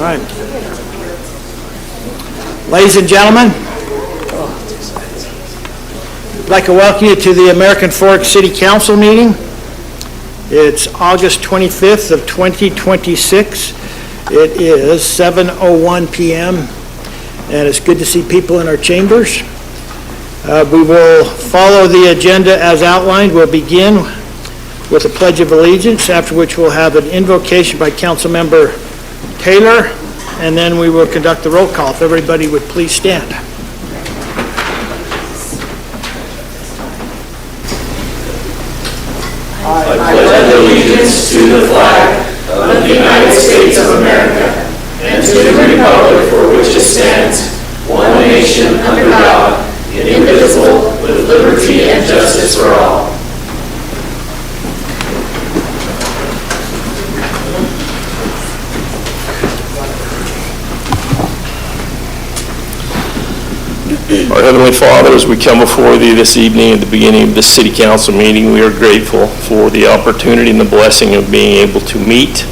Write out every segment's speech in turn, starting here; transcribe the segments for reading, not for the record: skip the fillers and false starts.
right. Ladies and gentlemen, I'd like to welcome you to the American Fork City Council meeting. It's August 25th of 2026. It is 7:01 p.m. and it's good to see people in our chambers. We will follow the agenda as outlined. We'll begin with the Pledge of Allegiance, after which we'll have an invocation by Councilmember Taylor, and then we will conduct the roll call. If everybody would please stand. I pledge allegiance to the flag of the United States of America and to the republic for which it stands, one nation under God, indivisible, with liberty and justice for all. Our Heavenly Father, as we come before Thee this evening at the beginning of this City Council meeting, we are grateful for the opportunity and the blessing of being able to meet,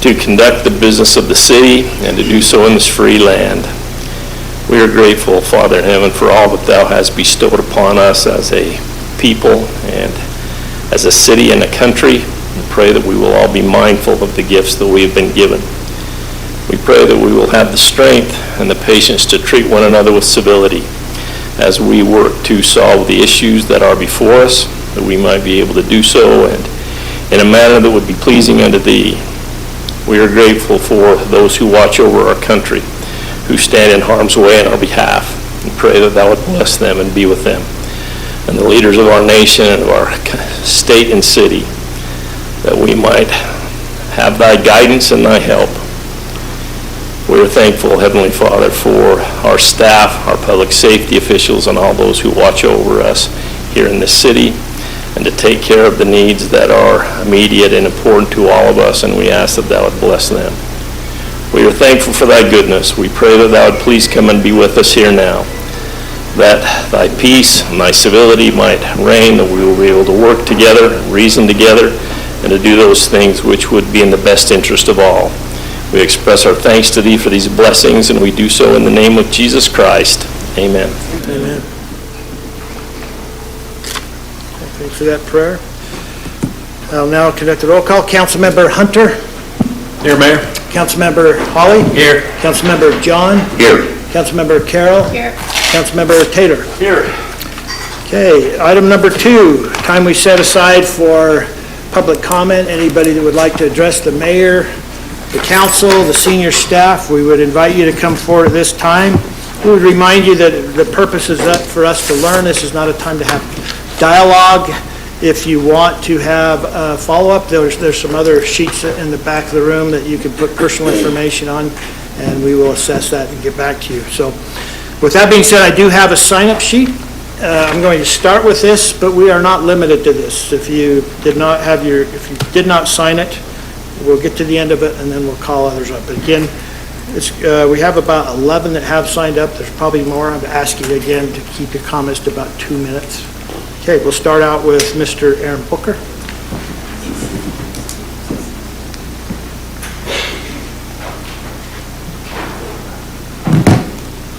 to conduct the business of the city, and to do so in this free land. We are grateful, Father in heaven, for all that Thou hast bestowed upon us as a people and as a city and a country. We pray that we will all be mindful of the gifts that we have been given. We pray that we will have the strength and the patience to treat one another with civility as we work to solve the issues that are before us, that we might be able to do so and in a manner that would be pleasing unto Thee. We are grateful for those who watch over our country, who stand in harm's way on our behalf, and pray that Thou would bless them and be with them, and the leaders of our nation and of our state and city, that we might have Thy guidance and Thy help. We are thankful, Heavenly Father, for our staff, our public safety officials, and all those who watch over us here in this city, and to take care of the needs that are immediate and important to all of us, and we ask that Thou would bless them. We are thankful for Thy goodness. We pray that Thou would please come and be with us here now, that Thy peace and Thy civility might reign, that we will be able to work together, reason together, and to do those things which would be in the best interest of all. We express our thanks to Thee for these blessings, and we do so in the name of Jesus Christ. Amen. Amen. Thanks for that prayer. I'll now conduct the roll call. Councilmember Hunter. Here, Mayor. Councilmember Hawley. Here. Councilmember John. Here. Councilmember Carroll. Here. Councilmember Taylor. Here. Okay, item number 2, time we set aside for public comment. Anybody that would like to address the mayor, the council, the senior staff, we would invite you to come forward at this time. We would remind you that the purpose is for us to learn. This is not a time to have dialogue. If you want to have a follow-up, there's some other sheets in the back of the room that you can put personal information on, and we will assess that and get back to you. So with that being said, I do have a sign-up sheet. I'm going to start with this, but we are not limited to this. If you did not sign it, we'll get to the end of it, and then we'll call others up. But again, we have about 11 that have signed up. There's probably more. I'm asking you again to keep your comments to about 2 minutes. Okay, we'll start out with Mr. Aaron Booker.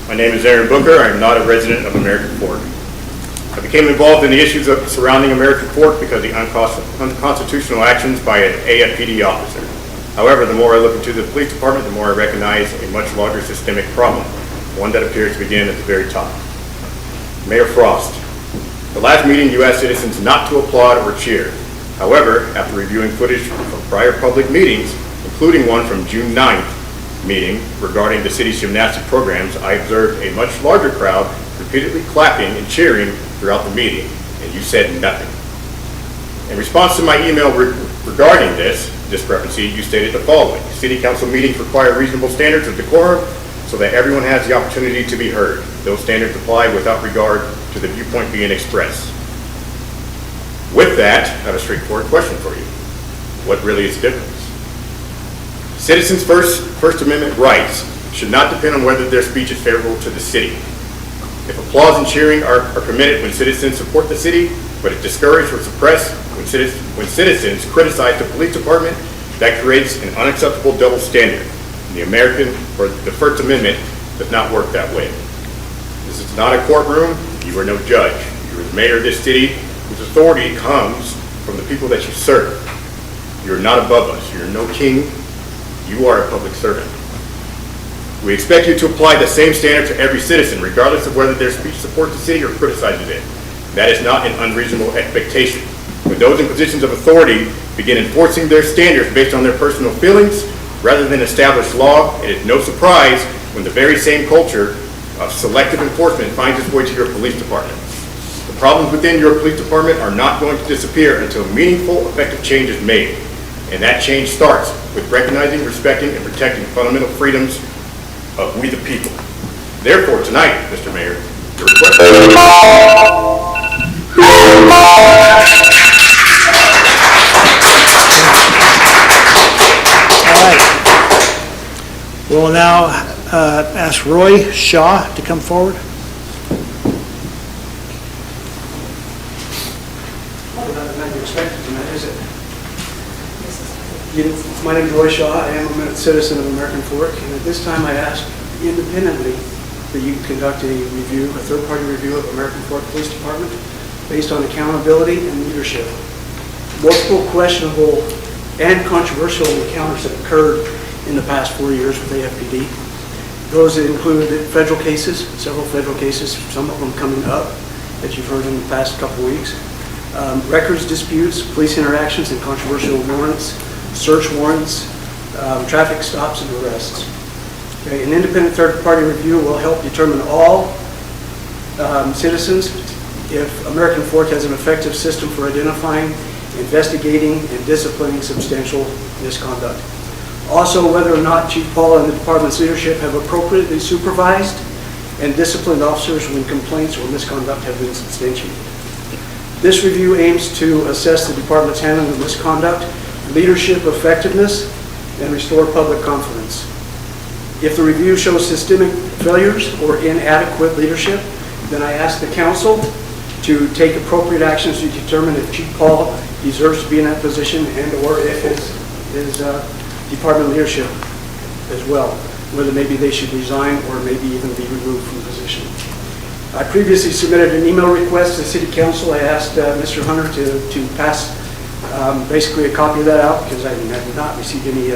My name is Aaron Booker. I am not a resident of American Fork. I became involved in the issues surrounding American Fork because of the unconstitutional actions by an AFPD officer. However, the more I look into the police department, the more I recognize a much larger systemic problem, one that appears to begin at the very top. Mayor Frost, the last meeting you asked citizens not to applaud or cheer. However, after reviewing footage from prior public meetings, including one from June 9th meeting regarding the city's gymnastic programs, I observed a much larger crowd repeatedly clapping and cheering throughout the meeting, and you said nothing. In response to my email regarding this discrepancy, you stated the following: City Council meetings require reasonable standards of decorum so that everyone has the opportunity to be heard. Those standards apply without regard to the viewpoint being expressed. With that, I have a straightforward question for you. What really is the difference? Citizens' First Amendment rights should not depend on whether their speech is favorable to the city. If applause and cheering are permitted when citizens support the city, but it's discouraged or suppressed when citizens criticize the police department, that creates an unacceptable double standard. The American, or the First Amendment, does not work that way. This is not a courtroom. You are no judge. You are the mayor of this city, whose authority comes from the people that you serve. You are not above us. You are no king. You are a public servant. We expect you to apply the same standard to every citizen, regardless of whether their speech supports the city or criticizes it. That is not an unreasonable expectation. When those in positions of authority begin enforcing their standards based on their personal feelings, rather than established law, it is no surprise when the very same culture of selective enforcement finds its way to your police department. The problems within your police department are not going to disappear until meaningful, effective change is made. And that change starts with recognizing, respecting, and protecting fundamental freedoms of we the people. Therefore, tonight, Mr. Mayor, your request. All right. We'll now ask Roy Shaw to come forward. Not expected tonight, is it? My name is Roy Shaw. I am a citizen of American Fork, and at this time I ask independently that you conduct a third-party review of American Fork Police Department based on accountability and leadership. Multiple questionable and controversial encounters have occurred in the past 4 years with AFPD. Those include federal cases, several federal cases, some of them coming up that you've heard in the past couple weeks. Records disputes, police interactions and controversial warrants, search warrants, traffic stops and arrests. Okay, an independent third-party review will help determine all citizens if American Fork has an effective system for identifying, investigating, and disciplining substantial misconduct. Also, whether or not Chief Paula and the department's leadership have appropriately supervised and disciplined officers when complaints or misconduct have been substantiated. This review aims to assess the department's handling of misconduct, leadership effectiveness, and restore public confidence. If the review shows systemic failures or inadequate leadership, then I ask the council to take appropriate actions to determine if Chief Paul deserves to be in that position and or if his department leadership as well, whether maybe they should resign or maybe even be removed from the position. I previously submitted an email request to the City Council. I asked Mr. Hunter to pass basically a copy of that out because I have not received any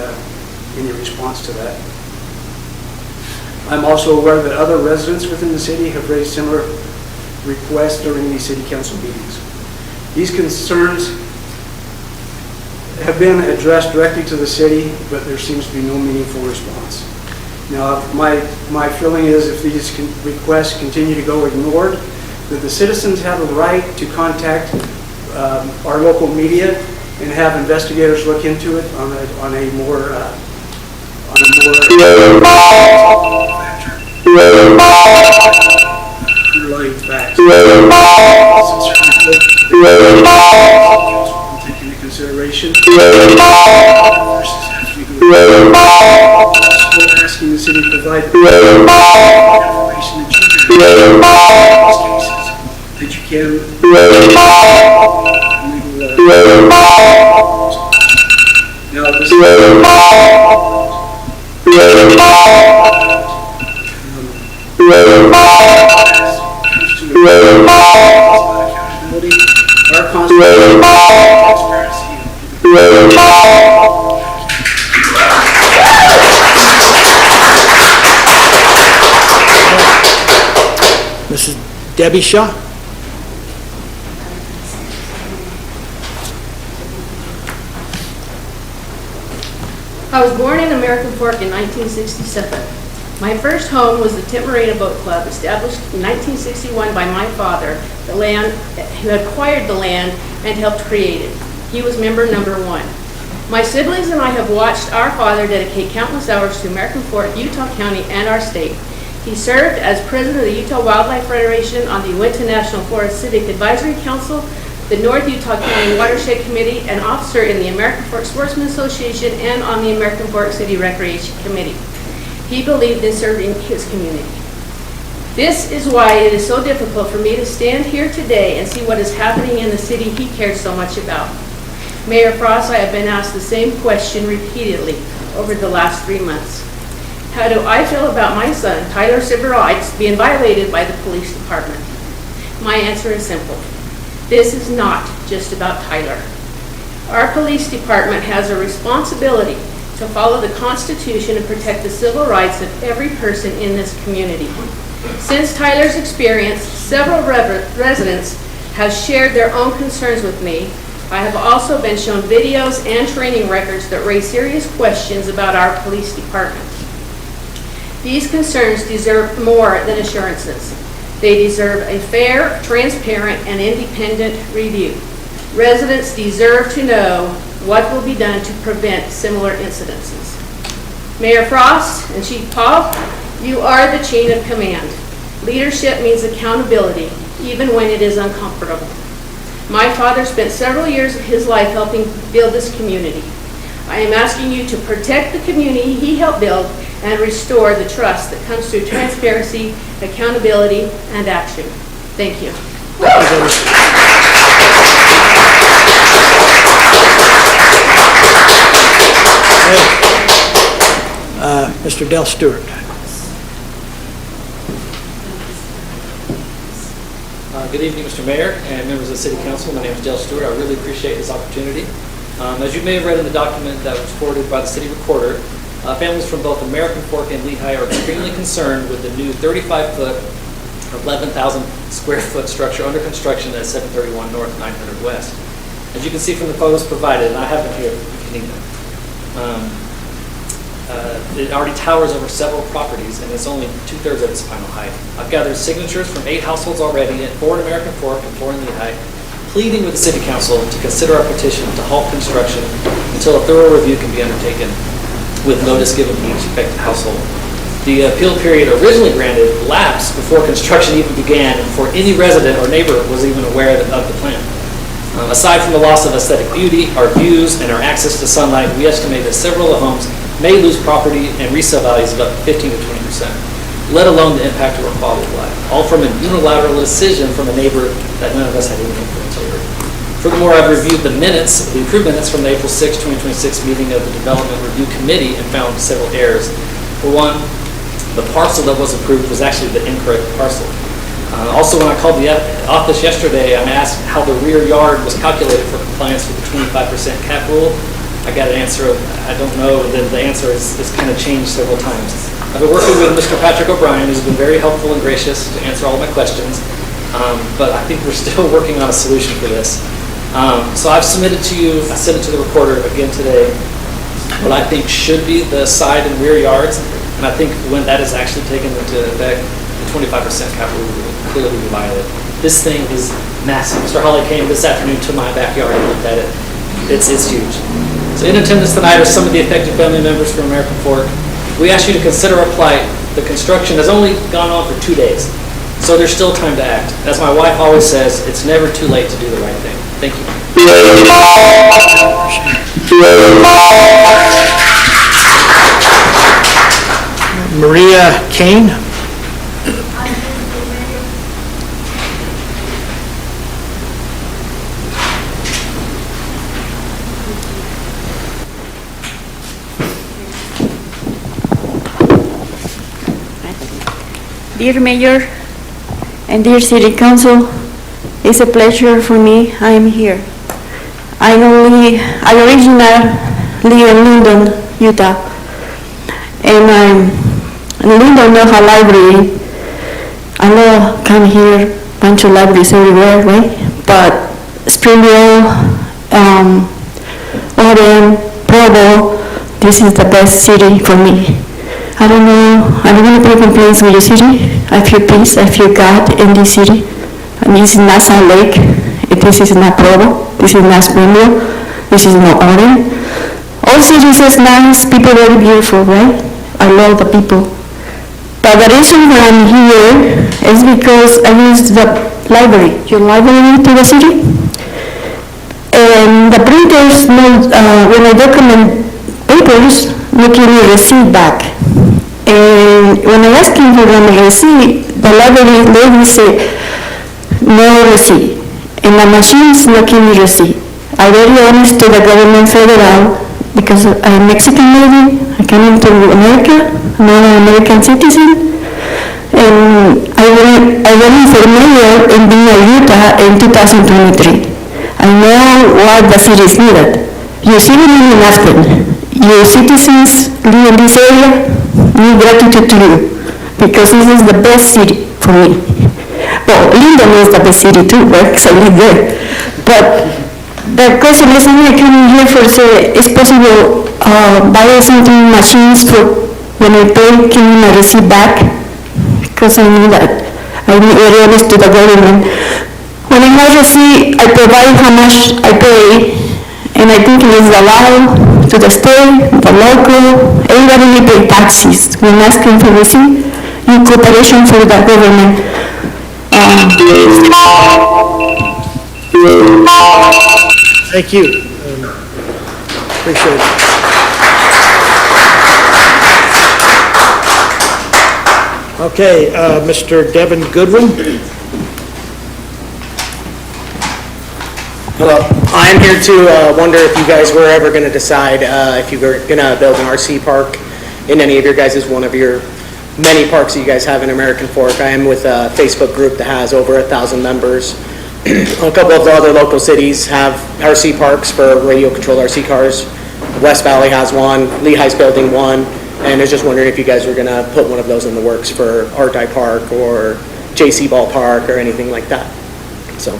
response to that. I'm also aware that other residents within the city have raised similar requests during these City Council meetings. These concerns have been addressed directly to the city, but there seems to be no meaningful response. Now, my feeling is if these requests continue to go ignored, that the citizens have a right to contact our local media and have investigators look into it on a more underlying facts. Take into consideration. Asking the city to provide information that you can now this our constitution Mrs. Debbie Shaw. I was born in American Fork in 1967. My first home was the Timarena Boat Club, established in 1961 by my father, who had acquired the land and helped create it. He was member number 1. My siblings and I have watched our father dedicate countless hours to American Fork, Utah County, and our state. He served as president of the Utah Wildlife Federation, on the Uinta National Forest Civic Advisory Council, the North Utah County Watershed Committee, an officer in the American Fork Sportsman Association, and on the American Fork City Recreation Committee. He believed in serving his community. This is why it is so difficult for me to stand here today and see what is happening in the city he cared so much about. Mayor Frost, I have been asked the same question repeatedly over the last 3 months. How do I feel about my son, Tyler civil rights, being violated by the police department? My answer is simple. This is not just about Tyler. Our police department has a responsibility to follow the Constitution and protect the civil rights of every person in this community. Since Tyler's experience, several residents have shared their own concerns with me. I have also been shown videos and training records that raise serious questions about our police department. These concerns deserve more than assurances. They deserve a fair, transparent, and independent review. Residents deserve to know what will be done to prevent similar incidences. Mayor Frost and Chief Paul, you are the chain of command. Leadership means accountability, even when it is uncomfortable. My father spent several years of his life helping build this community. I am asking you to protect the community he helped build and restore the trust that comes through transparency, accountability, and action. Thank you. Mr. Del Stewart. Good evening, Mr. Mayor and members of the City Council. My name is Del Stewart. I really appreciate this opportunity. As you may have read in the document that was forwarded by the City Recorder, families from both American Fork and Lehigh are extremely concerned with the new 35-foot, 11,000 square foot structure under construction at 731 North, 900 West. As you can see from the photos provided, and I have them here if you need them, it already towers over several properties and it's only 2/3 of its final height. I've gathered signatures from 8 households already, 4 in American Fork and 4 in Lehigh, pleading with the City Council to consider our petition to halt construction until a thorough review can be undertaken with notice given to each affected household. The appeal period originally granted lapsed before construction even began and before any resident or neighbor was even aware of the plan. Aside from the loss of aesthetic beauty, our views, and our access to sunlight, we estimate that several of the homes may lose property and resale values of up to 15 to 20%, let alone the impact to our quality of life, all from a unilateral decision from a neighbor that none of us had any influence over. Furthermore, I've reviewed the minutes, the approved minutes from the April 6, 2026 meeting of the Development Review Committee and found several errors. For one, the parcel that was approved was actually the incorrect parcel. Also, when I called the office yesterday, I'm asked how the rear yard was calculated for compliance with the 25% cap rule. I got an answer of, I don't know, the answer is kind of changed several times. I've been working with Mr. Patrick O'Brien, who's been very helpful and gracious to answer all of my questions, but I think we're still working on a solution for this. So I've submitted to you, I sent it to the recorder again today, what I think should be the side and rear yards, and I think when that is actually taken into effect, the 25% cap rule will clearly be violated. This thing is massive. Mr. Hawley came this afternoon to my backyard and looked at it. It's huge. So in attendance tonight are some of the affected family members from American Fork. We ask you to consider our plight. The construction has only gone on for 2 days, so there's still time to act. As my wife always says, it's never too late to do the right thing. Thank you. Maria Kane. Dear Mayor and dear City Council, it's a pleasure for me. I am here. I originally live in Linden, Utah, and I'm in Linden, Noha Library. I know come here, bunch of libraries everywhere, right? But Springville, Oren, Provo, this is the best city for me. I don't want to play complaints with the city. I feel peace, I feel God in this city. And this is not Salt Lake, this is not Provo, this is not Springville, this is not Oren. All cities is nice, people very beautiful, right? I love the people. But the reason why I'm here is because I use the library, your library to the city. And the printers, when I document papers, no give me a receipt back. And when I asked him for the receipt, the library lady said, no receipt. And the machines not give me receipt. I very honest to the government federal, because I'm Mexican lady, I came into America, not an American citizen. And I ran for mayor in Bina, Utah in 2023. I know what the city is needed. Your city live in Aspen. Your citizens live in this area need gratitude to you because this is the best city for me. Well, Linden is the best city too, right? Because I live there. But the question is, I came here for say, is possible buy something machines for when I pay, can I receive back? Because I need that. I need areas to the government. When I have receipt, I provide how much I pay, and I think it is allowed to the state, the local, everybody need pay taxes. When asking for receipt, in cooperation for the government. Thank you. Appreciate it. Okay, Mr. Devin Goodwin. Hello. I'm here to wonder if you guys were ever going to decide if you were going to build an RC park in any of your guys' one of your many parks that you guys have in American Fork. I am with a Facebook group that has over 1,000 members. A couple of the other local cities have RC parks for radio-controlled RC cars. West Valley has one, Lehigh's building one, and I was just wondering if you guys were going to put one of those in the works for Art-I Park or JC Ball Park or anything like that. So.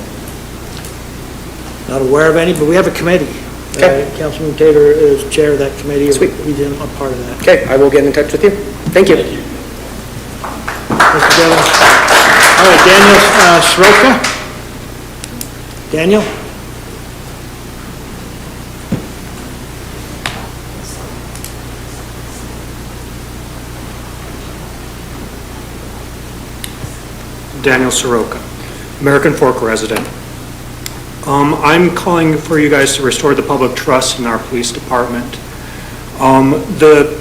Not aware of any, but we have a committee. Okay. Councilman Taylor is chair of that committee. Sweet. He's a part of that. Okay, I will get in touch with you. Thank you. Mr. Devin. All right, Daniel Soroka. Daniel? Daniel Soroka, American Fork resident. I'm calling for you guys to restore the public trust in our police department. The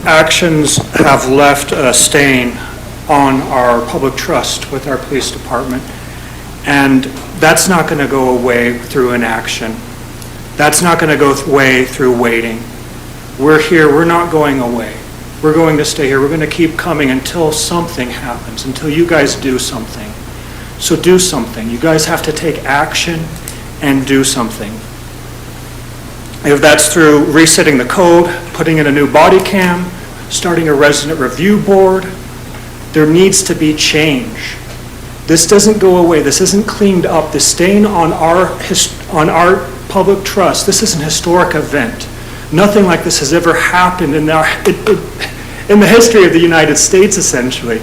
actions have left a stain on our public trust with our police department, and that's not going to go away through inaction. That's not going to go away through waiting. We're here, we're not going away. We're going to stay here. We're going to keep coming until something happens, until you guys do something. So do something. You guys have to take action and do something. If that's through resetting the code, putting in a new body cam, starting a resident review board, there needs to be change. This doesn't go away. This isn't cleaned up. The stain on our public trust, this is an historic event. Nothing like this has ever happened in the history of the United States, essentially.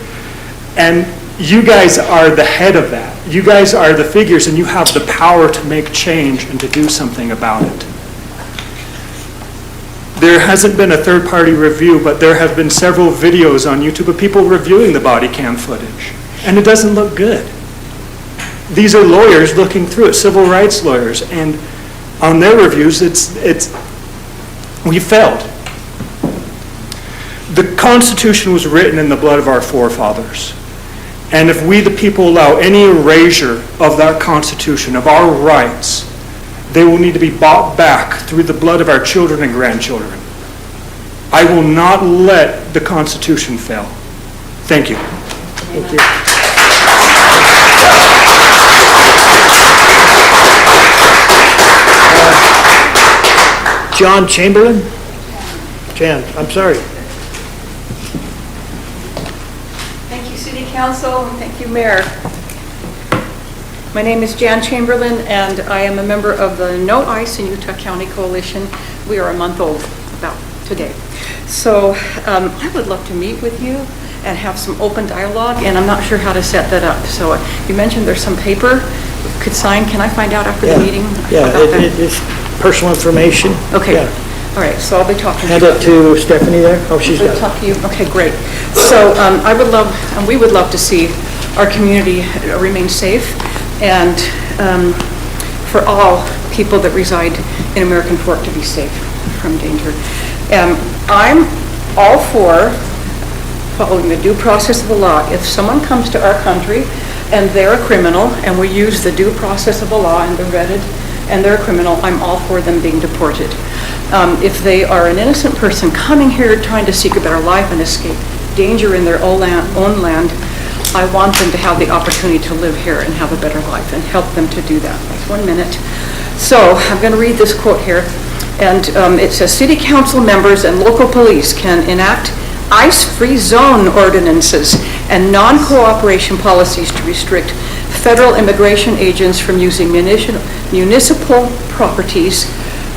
And you guys are the head of that. You guys are the figures, and you have the power to make change and to do something about it. There hasn't been a third-party review, but there have been several videos on YouTube of people reviewing the body cam footage, and it doesn't look good. These are lawyers looking through it, civil rights lawyers, and on their reviews, we failed. The Constitution was written in the blood of our forefathers. And if we, the people, allow any erasure of that Constitution, of our rights, they will need to be bought back through the blood of our children and grandchildren. I will not let the Constitution fail. Thank you. Thank you. John Chamberlain? Jan, I'm sorry. Thank you, City Council, and thank you, Mayor. My name is Jan Chamberlain, and I am a member of the No Ice in Utah County Coalition. We are a month old about today. So I would love to meet with you and have some open dialogue, and I'm not sure how to set that up. So you mentioned there's some paper you could sign. Can I find out after the meeting? Yeah, it's personal information. Okay. Yeah. All right, so I'll be talking to you. Hand it to Stephanie there. Oh, she's got I'll it. talk to you. Okay, great. So I would love, and we would love to see our community remain safe, and for all people that reside in American Fork to be safe from danger. I'm all for following the due process of the law. If someone comes to our country and they're a criminal, and we use the due process of the law and the vetted and they're a criminal, I'm all for them being deported. If they are an innocent person coming here trying to seek a better life and escape danger in their own land, I want them to have the opportunity to live here and have a better life and help them to do that. That's 1 minute. So I'm going to read this quote here, and it says, "City council members and local police can enact ICE-free zone ordinances and non-cooperation policies to restrict federal immigration agents from using municipal properties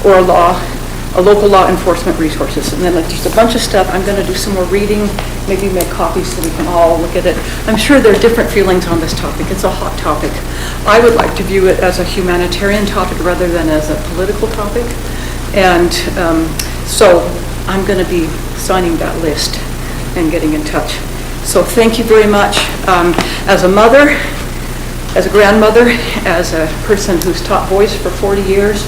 or local law enforcement resources." And then there's a bunch of stuff. I'm going to do some more reading, maybe make copies so we can all look at it. I'm sure there are different feelings on this topic. It's a hot topic. I would like to view it as a humanitarian topic rather than as a political topic. And so I'm going to be signing that list and getting in touch. So thank you very much. As a mother, as a grandmother, as a person who's taught voice for 40 years,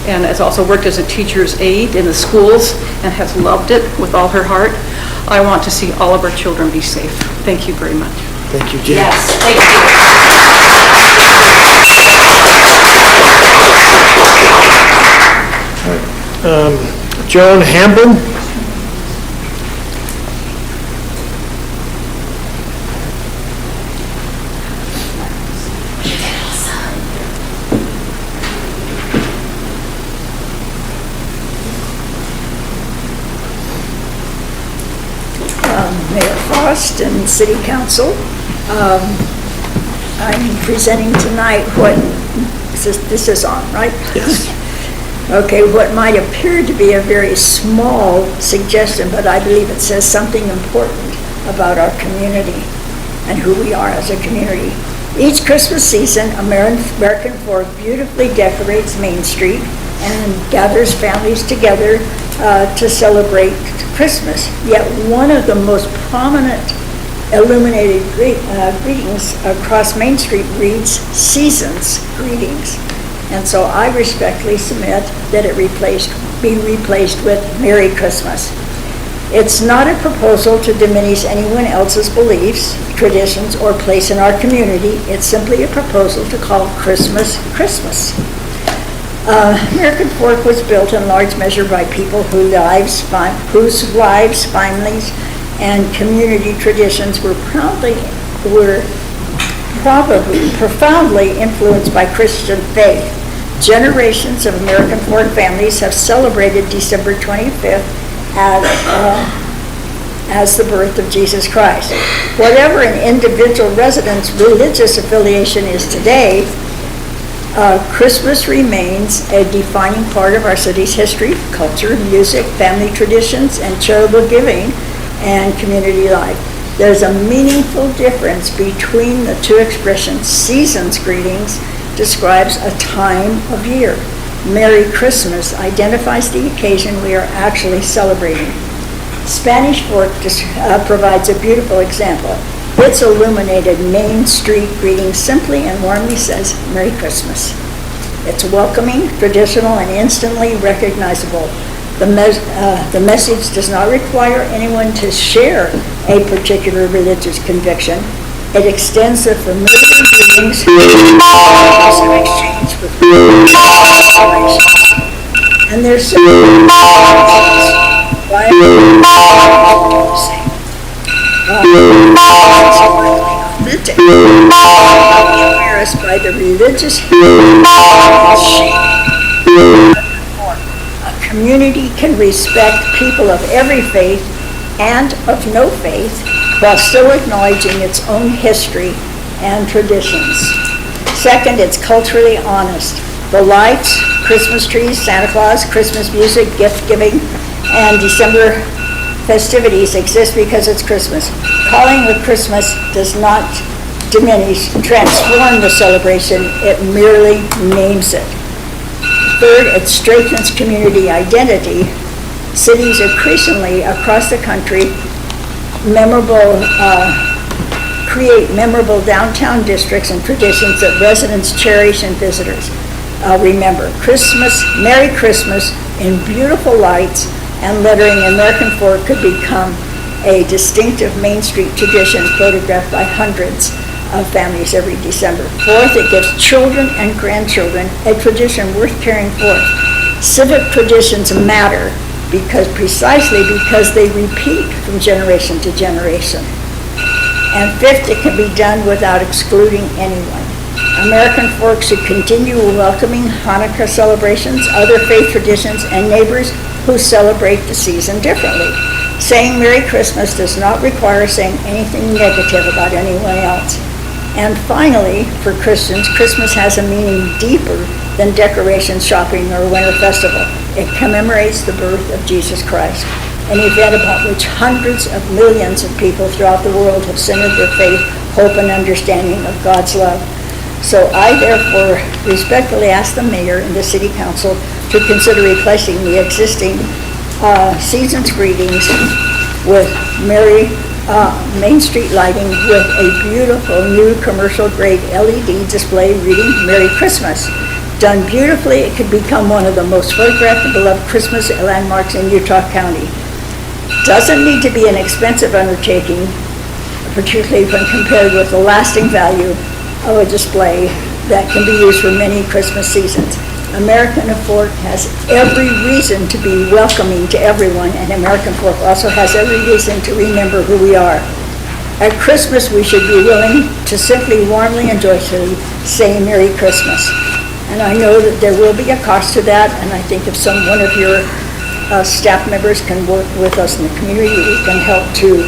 and has also worked as a teacher's aide in the schools and has loved it with all her heart, I want to see all of our children be safe. Thank you very much. Thank you, Jen. Yes, thank you. Joan Hamblin? Mayor Frost and City Council. I'm presenting tonight what, this is on, right? Yes. Okay, what might appear to be a very small suggestion, but I believe it says something important about our community and who we are as a community. Each Christmas season, American Fork beautifully decorates Main Street and gathers families together to celebrate Christmas. Yet one of the most prominent illuminated greetings across Main Street reads Seasons Greetings. And so I respectfully submit that it be replaced with Merry Christmas. It's not a proposal to diminish anyone else's beliefs, traditions, or place in our community. It's simply a proposal to call Christmas, Christmas. American Fork was built in large measure by people whose lives, families, and community traditions were probably profoundly influenced by Christian faith. Generations of American Fork families have celebrated December 25th as the birth of Jesus Christ. Whatever an individual resident's religious affiliation is today, Christmas remains a defining part of our city's history, culture, music, family traditions, and charitable giving and community life. There's a meaningful difference between the two expressions. Seasons greetings describes a time of year. Merry Christmas identifies the occasion we are actually celebrating. Spanish Fork provides a beautiful example. Its illuminated Main Street greeting simply and warmly says, Merry Christmas. It's welcoming, traditional, and instantly recognizable. The message does not require anyone to share a particular religious conviction. It extends the familiar greetings in exchange with celebrations. And there's so many why authentic, embarrassed by the religious a community can respect people of every faith and of no faith while still acknowledging its own history and traditions. Second, it's culturally honest. The lights, Christmas trees, Santa Claus, Christmas music, gift giving, and December festivities exist because it's Christmas. Calling it Christmas does not diminish, transform the celebration, it merely names it. Third, it strengthens community identity. Cities increasingly across the country create memorable downtown districts and traditions that residents cherish and visitors remember. Christmas, Merry Christmas, in beautiful lights and lettering, American Fork could become a distinctive Main Street tradition photographed by hundreds of families every December. Fourth, it gives children and grandchildren a tradition worth carrying forth. Civic traditions matter precisely because they repeat from generation to generation. And fifth, it can be done without excluding anyone. American Fork should continue welcoming Hanukkah celebrations, other faith traditions, and neighbors who celebrate the season differently. Saying Merry Christmas does not require saying anything negative about anyone else. And finally, for Christians, Christmas has a meaning deeper than decoration shopping or winter festival. It commemorates the birth of Jesus Christ, an event about which hundreds of millions of people throughout the world have centered their faith, hope, and understanding of God's love. So I therefore respectfully ask the mayor and the city council to consider replacing the existing season's greetings with Main Street lighting with a beautiful new commercial-grade LED display reading Merry Christmas. Done beautifully, it could become one of the most photographed and beloved Christmas landmarks in Utah County. Doesn't need to be an expensive undertaking, particularly when compared with the lasting value of a display that can be used for many Christmas seasons. American Fork has every reason to be welcoming to everyone, and American Fork also has every reason to remember who we are. At Christmas, we should be willing to simply warmly and joyfully say Merry Christmas. And I know that there will be a cost to that, and I think if one of your staff members can work with us in the community, we can help to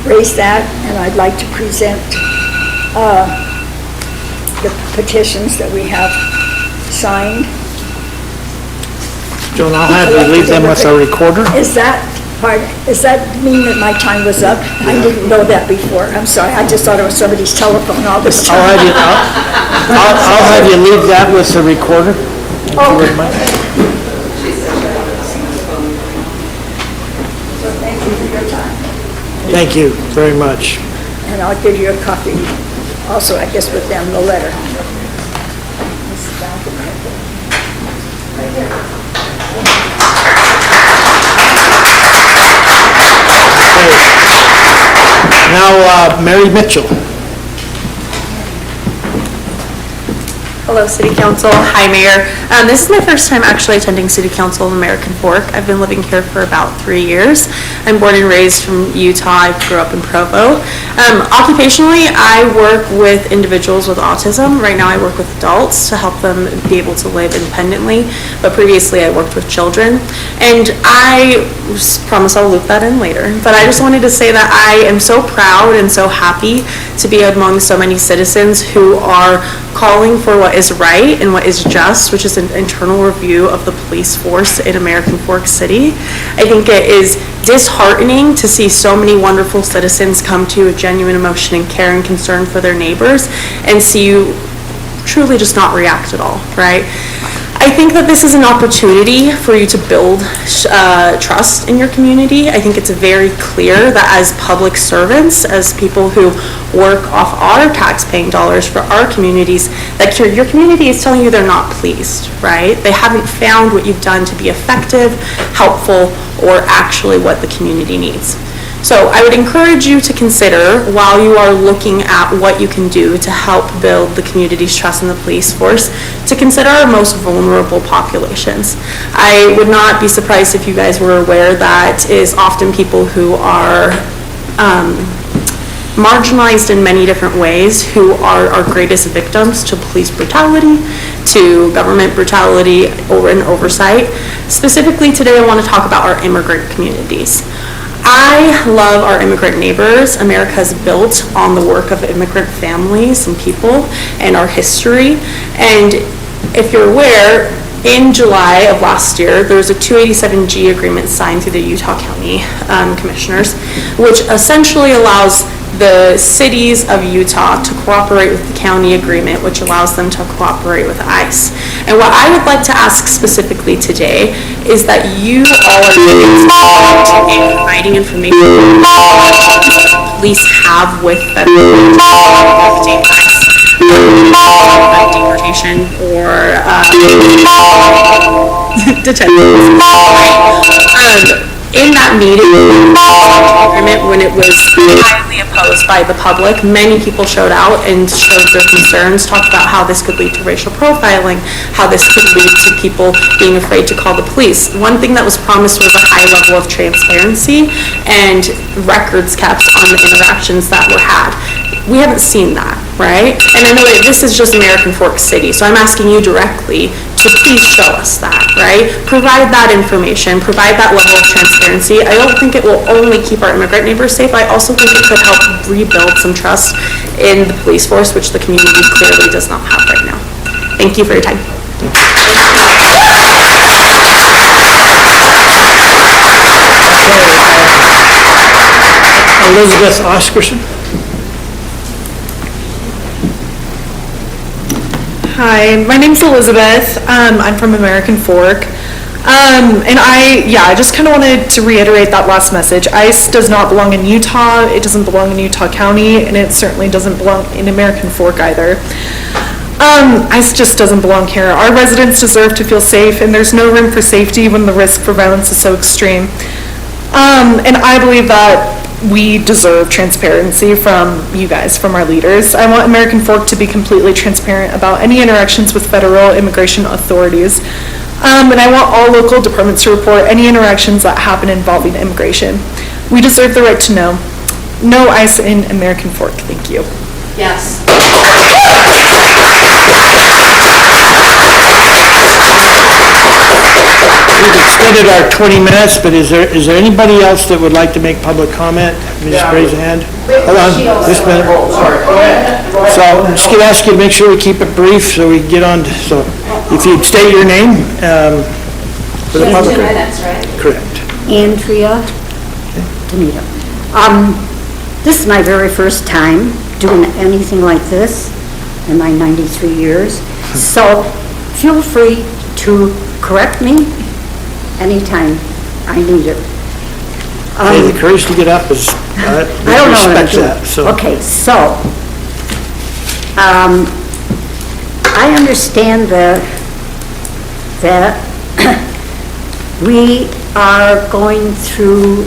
raise that. And I'd like to present the petitions that we have signed. Joan, I'll have you leave them with a recorder. Does that mean that my time was up? I didn't know that before. I'm sorry, I just thought it was somebody's telephone all this time. I'll have you leave that with the recorder. if you wouldn't mind. So thank you for your time. Thank you very much. And I'll give you a copy also, I guess, with them, the letter. Right here. Now, Mary Mitchell. Hello, City Council. Hi, Mayor. This is my first time actually attending City Council in American Fork. I've been living here for about 3 years. I'm born and raised from Utah. I grew up in Provo. Occupationally, I work with individuals with autism. Right now, I work with adults to help them be able to live independently, but previously I worked with children. And I promise I'll loop that in later, but I just wanted to say that I am so proud and so happy to be among so many citizens who are calling for what is right and what is just, which is an internal review of the police force in American Fork City. I think it is disheartening to see so many wonderful citizens come to a genuine emotion and care and concern for their neighbors and see you truly just not react at all, right? I think that this is an opportunity for you to build trust in your community. I think it's very clear that as public servants, as people who work off our tax-paying dollars for our communities, that your community is telling you they're not pleased, right? They haven't found what you've done to be effective, helpful, or actually what the community needs. So I would encourage you to consider, while you are looking at what you can do to help build the community's trust in the police force, to consider our most vulnerable populations. I would not be surprised if you guys were aware that is often people who are marginalized in many different ways, who are our greatest victims to police brutality, to government brutality, or an oversight. Specifically today, I want to talk about our immigrant communities. I love our immigrant neighbors. America is built on the work of immigrant families and people and our history. And if you're aware, in July of last year, there was a 287G agreement signed through the Utah County Commissioners, which essentially allows the cities of Utah to cooperate with the county agreement, which allows them to cooperate with ICE. And what I would like to ask specifically today is that you all are in providing information that police have with them deportation or detention. In that meeting, environment when it was highly opposed by the public, many people showed out and showed their concerns, talked about how this could lead to racial profiling, how this could lead to people being afraid to call the police. One thing that was promised was a high level of transparency and records kept on the interactions that were had. We haven't seen that, right? And I know that this is just American Fork City, so I'm asking you directly to please show us that, right? Provide that information, provide that level of transparency. I don't think it will only keep our immigrant neighbors safe, I also think it could help rebuild some trust in the police force, which the community clearly does not have right now. Thank you for your time. Elizabeth Oscarson? Hi, my name's Elizabeth. I'm from American Fork. And I just kind of wanted to reiterate that last message. ICE does not belong in Utah, it doesn't belong in Utah County, and it certainly doesn't belong in American Fork either. ICE just doesn't belong here. Our residents deserve to feel safe, and there's no room for safety when the risk for violence is so extreme. And I believe that we deserve transparency from you guys, from our leaders. I want American Fork to be completely transparent about any interactions with federal immigration authorities. And I want all local departments to report any interactions that happen involving immigration. We deserve the right to know. No ICE in American Fork. Thank you. Yes. We've extended our 20 minutes, but is there anybody else that would like to make public comment? Just raise a hand. Hold on, just a minute. So I'm just going to ask you to make sure we keep it brief so we can get on, so if you'd state your name for the public. 2 minutes, right? Correct. Andrea Donito. This is my very first time doing anything like this in my 93 years. So feel free to correct me anytime I need it. Okay, the courage to get up is, I don't know what I'm doing. that, so. Okay, so, I understand that we are going through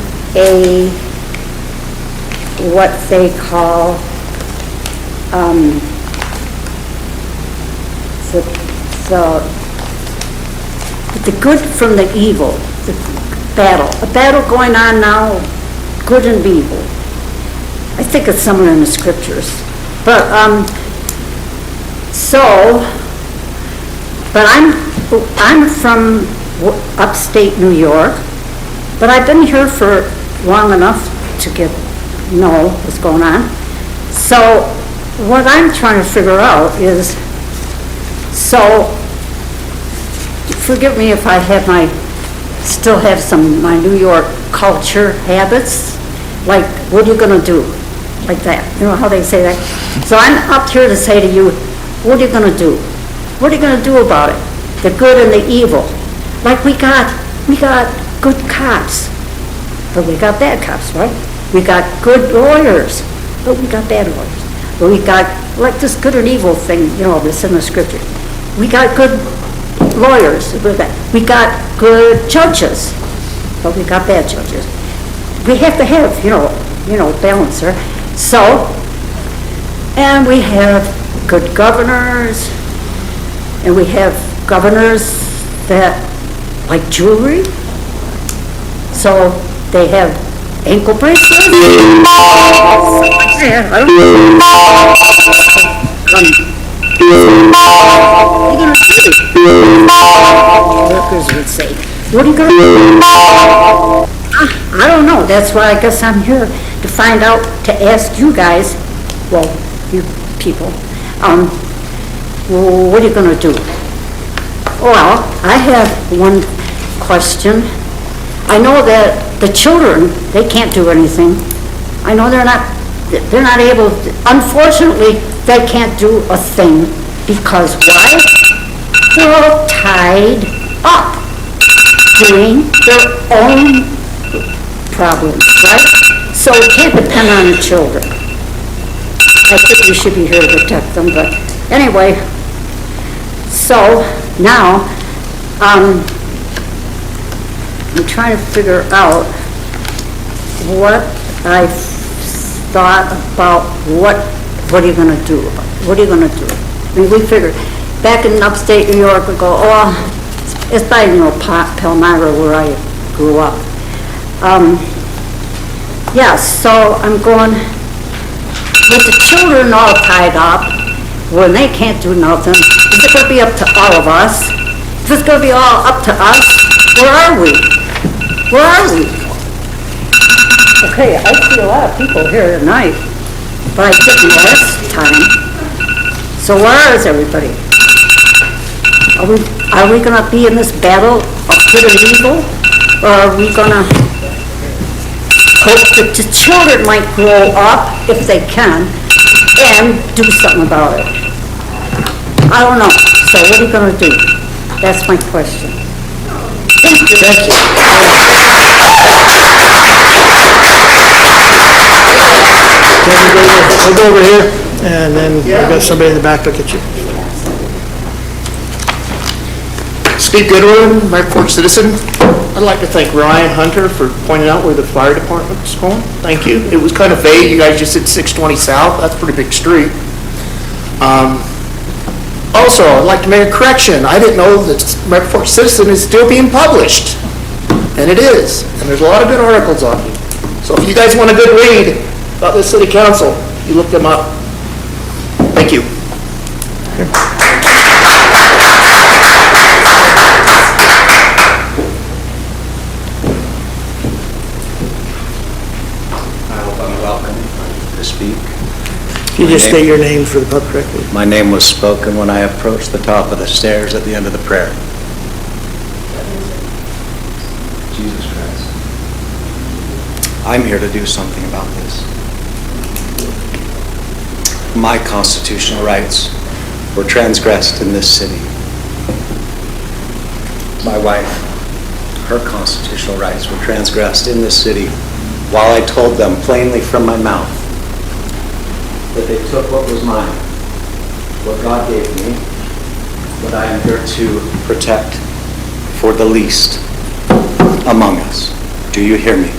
what they call, the good from the evil, the battle. A battle going on now, good and evil. I think it's somewhere in the scriptures. But, I'm from upstate New York, but I've been here for long enough to know what's going on. So, what I'm trying to figure out is, forgive me if I still have some my New York culture habits, like, what are you going to do? Like that, you know how they say that? So I'm up here to say to you, what are you going to do? What are you going to do about it? The good and the evil. Like we got good cops, but we got bad cops, right? We got good lawyers, but we got bad lawyers. But we got, like this good and evil thing, that's in the scripture. We got good lawyers, we got good judges, but we got bad judges. We have to have, balance there. So, and we have good governors, and we have governors that like jewelry. So they have ankle bracelets. Yeah, I don't know. What are you going to do? Workers would say, what are you going to do? I don't know. That's why I guess I'm here to find out, to ask you guys, well, you people, what are you going to do? Well, I have one question. I know that the children, they can't do anything. I know they're not able, unfortunately, they can't do a thing, because why? They're all tied up doing their own problems, right? So it can't depend on the children. I think we should be here to protect them, but anyway, so now, I'm trying to figure out what I thought about what are you gonna do? What are you gonna do? I mean, we figured, back in upstate New York, we go, oh, it's by, Palmyra where I grew up. Yeah, so I'm going, with the children all tied up, when they can't do nothing, is it gonna be up to all of us? If it's gonna be all up to us, where are we? Where are we? Okay, I see a lot of people here tonight, but I didn't last time. So where is everybody? Are we gonna be in this battle of good and evil? Or are we gonna hope that the children might grow up, if they can, and do something about it? I don't know. So what are you gonna do? That's my question. Thank you. Thank you. We'll go over here, and then we've got somebody in the back look at you. Steve Goodwin, American Fork citizen. I'd like to thank Ryan Hunter for pointing out where the fire department's going. Thank you. It was kind of vague. You guys just said 620 South. That's a pretty big street. Also, I'd like to make a correction. I didn't know that American Fork Citizen is still being published. And it is. And there's a lot of good articles on it. So if you guys want a good read about the city council, you look them up. Thank you. I hope I'm welcome to speak. Can you just state your name for the public record? My name was spoken when I approached the top of the stairs at the end of the prayer. Jesus Christ. I'm here to do something about this. My constitutional rights were transgressed in this city. My wife, her constitutional rights were transgressed in this city while I told them plainly from my mouth that they took what was mine, what God gave me, what I am here to protect for the least among us. Do you hear me?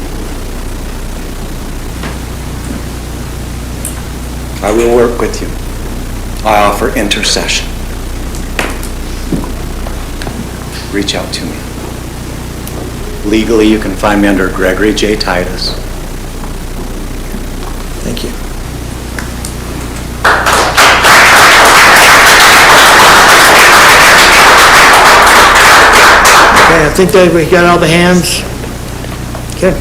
I will work with you. I offer intercession. Reach out to me. Legally, you can find me under Gregory J. Titus. Thank you. Okay, I think that we got all the hands. Okay.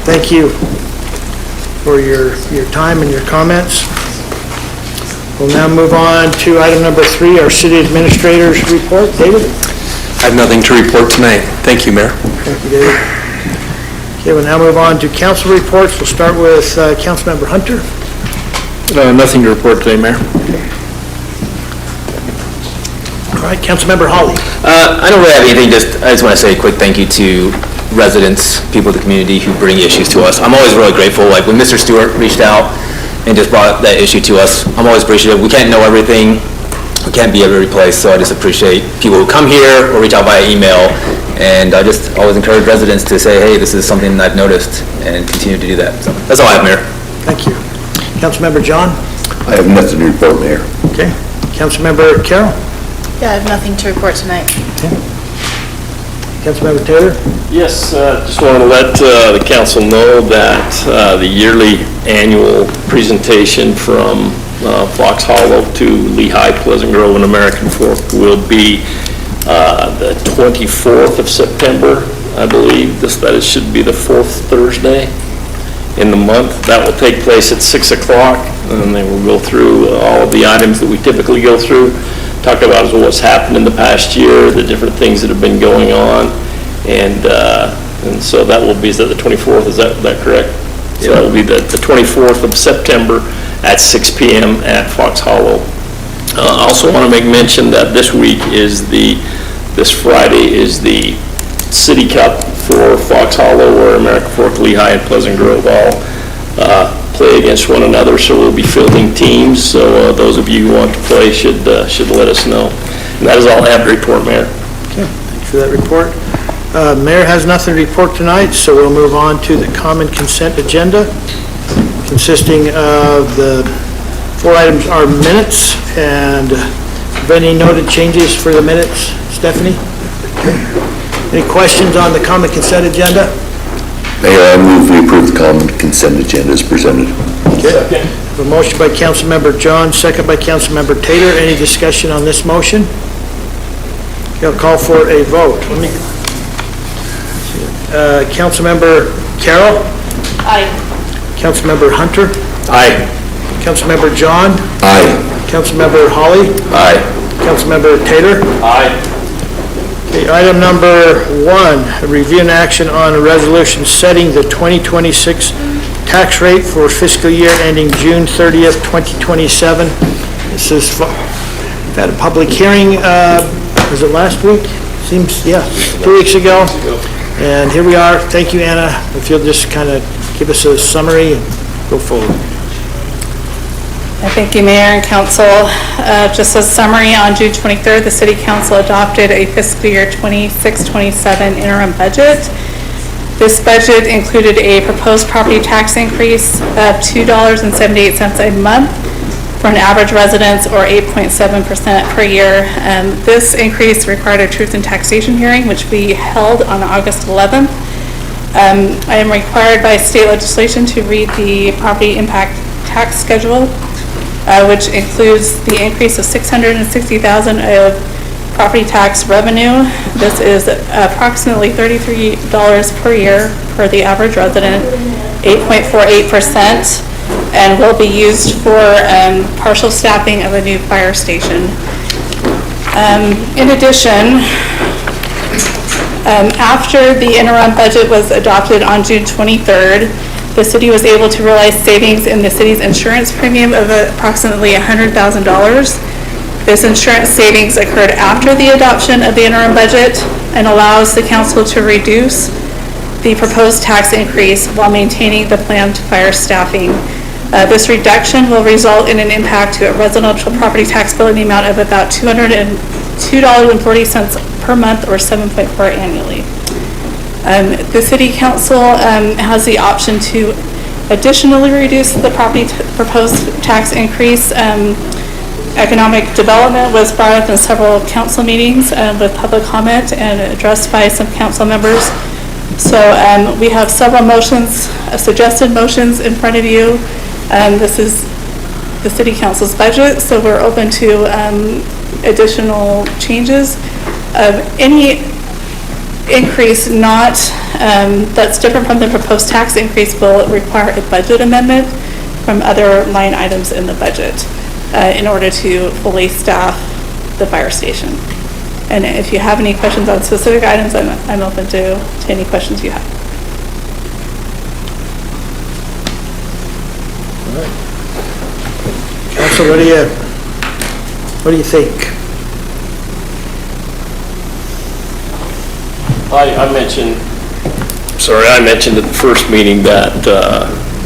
Thank you for your time and your comments. We'll now move on to item number 3, our city administrator's report. David? I have nothing to report tonight. Thank you, Mayor. Thank you, David. Okay, we'll now move on to council reports. We'll start with Councilmember Hunter. Nothing to report today, Mayor. All right, Councilmember Hawley. I don't really have anything, I just want to say a quick thank you to residents, people of the community who bring issues to us. I'm always really grateful. Like when Mr. Stewart reached out and just brought that issue to us, I'm always appreciative. We can't know everything. We can't be at every place, so I just appreciate people who come here or reach out via email. And I just always encourage residents to say, hey, this is something I've noticed, and continue to do that. So that's all I have, Mayor. Thank you. Councilmember John? I have nothing to report, Mayor. Okay. Councilmember Carroll? Yeah, I have nothing to report tonight. Councilmember Taylor? Yes, just want to let the council know that the yearly annual presentation from Fox Hollow to Lehigh, Pleasant Grove, and American Fork will be the 24th of September, I believe. That should be the fourth Thursday in the month. That will take place at 6 o'clock, and they will go through all of the items that we typically go through, talk about what's happened in the past year, the different things that have been going on, and so that will be, is that the 24th, is that correct? So that will be the 24th of September at 6 p.m. at Fox Hollow. I also want to make mention that this Friday is the City Cup for Fox Hollow, where American Fork, Lehigh, and Pleasant Grove all play against one another, so we'll be fielding teams, so those of you who want to play should let us know. And that is all I have to report, Mayor. Okay, thanks for that report. Mayor has nothing to report tonight, so we'll move on to the common consent agenda, consisting of the 4 items are minutes, and have any noted changes for the minutes, Stephanie? Any questions on the common consent agenda? Mayor, I move we approve the common consent agenda as presented. Okay. A motion by Councilmember John, second by Councilmember Taylor. Any discussion on this motion? Okay, I'll call for a vote. Councilmember Carroll? Aye. Councilmember Hunter? Aye. Councilmember John? Aye. Councilmember Holly? Aye. Councilmember Taylor? Aye. Okay, item number 1, review and action on a resolution setting the 2026 tax rate for fiscal year ending June 30th, 2027. This is, we've had a public hearing, was it last week? Seems, yeah, 2 weeks ago. And here we are. Thank you, Anna. If you'll just kind of give us a summary and go forward. Thank you, Mayor and Council. Just a summary, on June 23rd, the City Council adopted a fiscal year 26-27 interim budget. This budget included a proposed property tax increase of $2.78 a month for an average residence, or 8.7% per year. This increase required a truth and taxation hearing, which we held on August 11th. I am required by state legislation to read the property impact tax schedule, which includes the increase of $660,000 of property tax revenue. This is approximately $33 per year for the average resident, 8.48%, and will be used for partial staffing of a new fire station. In addition, after the interim budget was adopted on June 23rd, the city was able to realize savings in the city's insurance premium of approximately $100,000. This insurance savings occurred after the adoption of the interim budget and allows the council to reduce the proposed tax increase while maintaining the planned fire staffing. This reduction will result in an impact to a residential property tax bill in the amount of about $202.40 per month, or 7.4 annually. The City Council has the option to additionally reduce the property proposed tax increase. Economic development was brought up in several council meetings with public comment and addressed by some council members. So we have several motions, suggested motions in front of you. This is the City Council's budget, so we're open to additional changes. Any increase not that's different from the proposed tax increase will require a budget amendment from other line items in the budget in order to fully staff the fire station. And if you have any questions on specific items, I'm open to any questions you have. All right. Council, what do you think? I mentioned at the first meeting that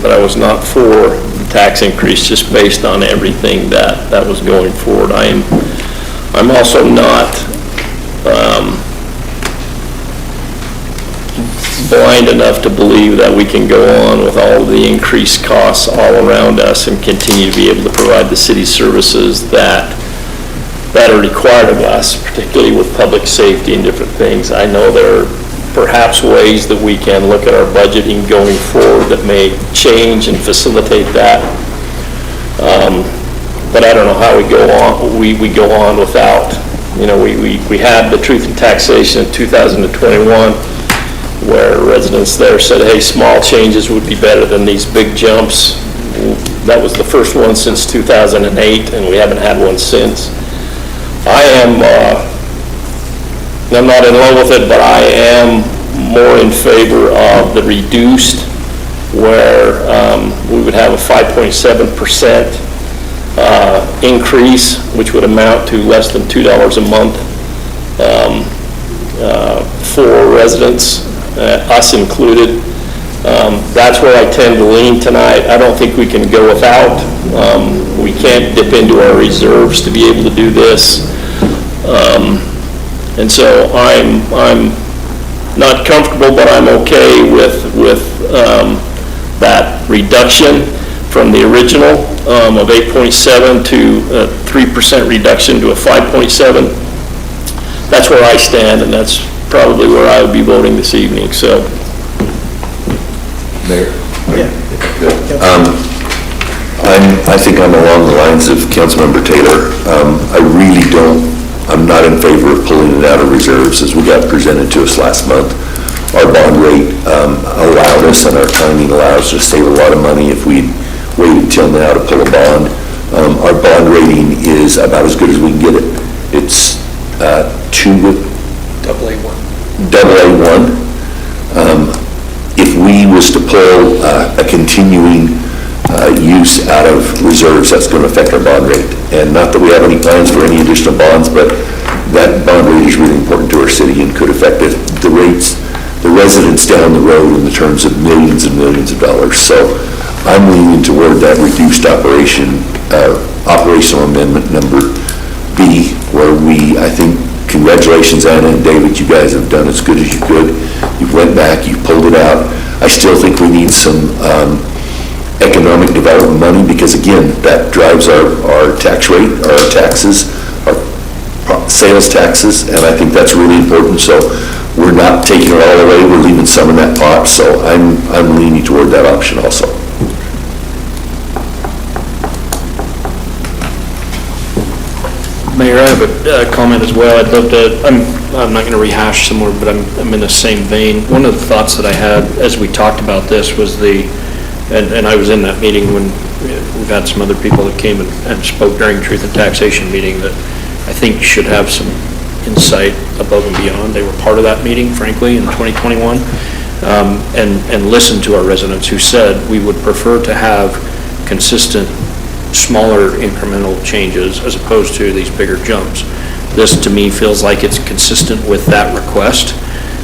I was not for the tax increase, just based on everything that was going forward. I'm also not blind enough to believe that we can go on with all of the increased costs all around us and continue to be able to provide the city services that are required of us, particularly with public safety and different things. I know there are perhaps ways that we can look at our budgeting going forward that may change and facilitate that. But I don't know how we go on. We go on without, we had the truth and taxation in 2021, where residents there said, hey, small changes would be better than these big jumps. That was the first one since 2008, and we haven't had one since. I'm not in love with it, but I am more in favor of the reduced, where we would have a 5.7% increase, which would amount to less than $2 a month for residents, us included. That's where I tend to lean tonight. I don't think we can go without. We can't dip into our reserves to be able to do this. And so I'm not comfortable, but I'm okay with that reduction from the original of 8.7 to 3% reduction to a 5.7. That's where I stand, and that's probably where I would be voting this evening, so. Mayor? I think I'm along the lines of Councilmember Taylor. I'm not in favor of pulling it out of reserves as we got presented to us last month. Our bond rate allowed us, and our timing allows us to save a lot of money if we waited till now to pull a bond. Our bond rating is about as good as we can get it. It's AA1. If we was to pull a continuing use out of reserves, that's going to affect our bond rate. And not that we have any plans for any additional bonds, but that bond rate is really important to our city and could affect the rates, the residents down the road in the terms of millions and millions of dollars. So I'm leaning toward that reduced operational amendment number B, where I think, congratulations, Anna and David, you guys have done as good as you could. You went back, you pulled it out. I still think we need some economic development money, because again, that drives our tax rate, our taxes, our sales taxes, and I think that's really important. So we're not taking it all away, we're leaving some in that pot, so I'm leaning toward that option also. Mayor, I have a comment as well. I'd love to, I'm not going to rehash similar, but I'm in the same vein. One of the thoughts that I had as we talked about this was and I was in that meeting when we've had some other people that came and spoke during Truth and Taxation meeting that I think should have some insight above and beyond. They were part of that meeting, frankly, in 2021, and listened to our residents who said we would prefer to have consistent, smaller incremental changes as opposed to these bigger jumps. This, to me, feels like it's consistent with that request.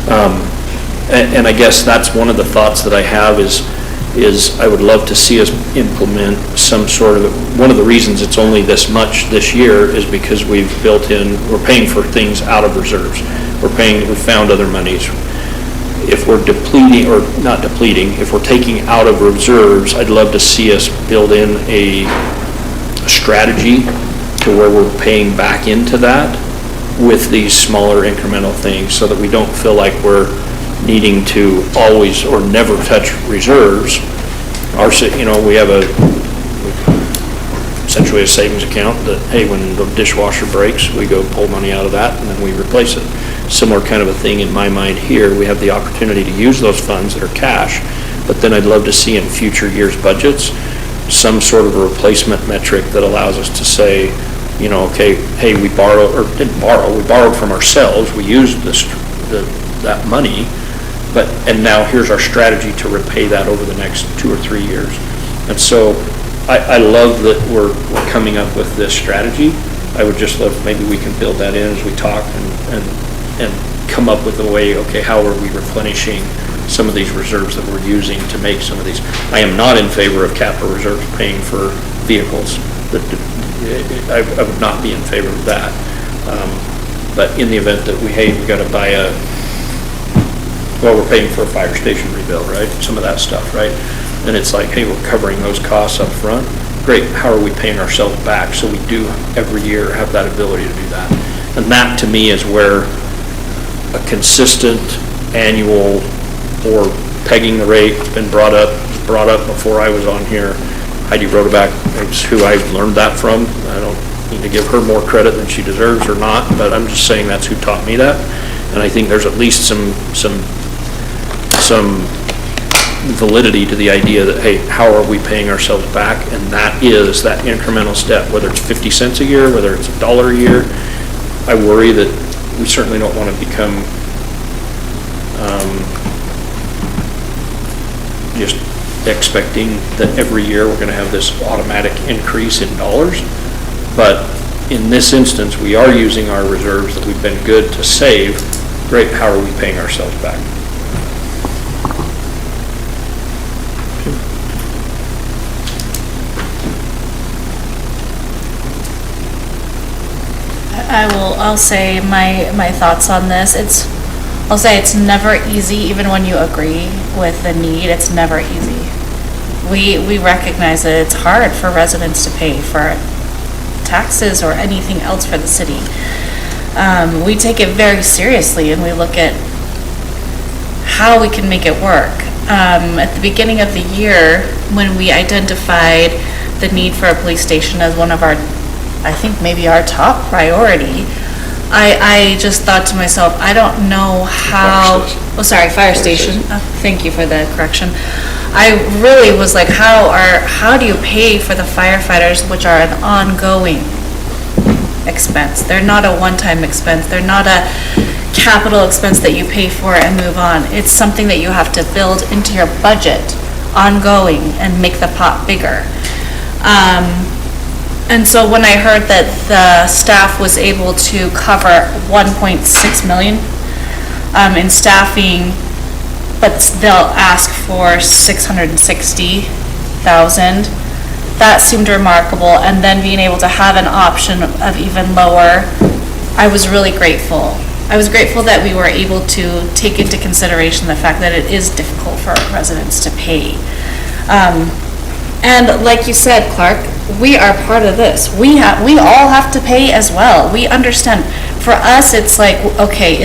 And I guess that's one of the thoughts that I have is I would love to see us implement some sort of, one of the reasons it's only this much this year is because we're paying for things out of reserves. We found other monies. If we're depleting, or not depleting, if we're taking out of reserves, I'd love to see us build in a strategy to where we're paying back into that with these smaller incremental things so that we don't feel like we're needing to always or never touch reserves. We have essentially a savings account that, hey, when the dishwasher breaks, we go pull money out of that and then we replace it. Similar kind of a thing in my mind here. We have the opportunity to use those funds that are cash, but then I'd love to see in future years' budgets some sort of a replacement metric that allows us to say, okay, hey, we borrowed from ourselves, we used that money, and now here's our strategy to repay that over the next 2 or 3 years. And so I love that we're coming up with this strategy. I would just love, maybe we can build that in as we talk and come up with a way, okay, how are we replenishing some of these reserves that we're using to make some of these. I am not in favor of capital reserves paying for vehicles. I would not be in favor of that. But in the event that we got to buy we're paying for a fire station rebuild, right? Some of that stuff, right? And it's like, hey, we're covering those costs up front. Great, how are we paying ourselves back? So we do every year have that ability to do that. And that to me is where a consistent annual or pegging the rate has been brought up before I was on here. Heidi Rodeback is who I learned that from. I don't need to give her more credit than she deserves or not, but I'm just saying that's who taught me that. And I think there's at least some validity to the idea that, hey, how are we paying ourselves back? And that is that incremental step, whether it's 50 cents a year, whether it's $1 a year. I worry that we certainly don't want to become just expecting that every year we're going to have this automatic increase in dollars. But in this instance, we are using our reserves that we've been good to save. Great, how are we paying ourselves back? I'll say my thoughts on this. I'll say it's never easy, even when you agree with the need, it's never easy. We recognize that it's hard for residents to pay for taxes or anything else for the city. We take it very seriously and we look at how we can make it work. At the beginning of the year, when we identified the need for a police station as one of our, I think maybe our top priority, I just thought to myself, I don't know how, fire station. Thank you for the correction. I really was like, how do you pay for the firefighters, which are an ongoing expense? They're not a one-time expense. They're not a capital expense that you pay for and move on. It's something that you have to build into your budget ongoing and make the pot bigger. And so when I heard that the staff was able to cover 1.6 million in staffing, but they'll ask for 660,000, that seemed remarkable. And then being able to have an option of even lower, I was really grateful. I was grateful that we were able to take into consideration the fact that it is difficult for our residents to pay. And like you said, Clark, we are part of this. We all have to pay as well. We understand. For us, it's like, okay,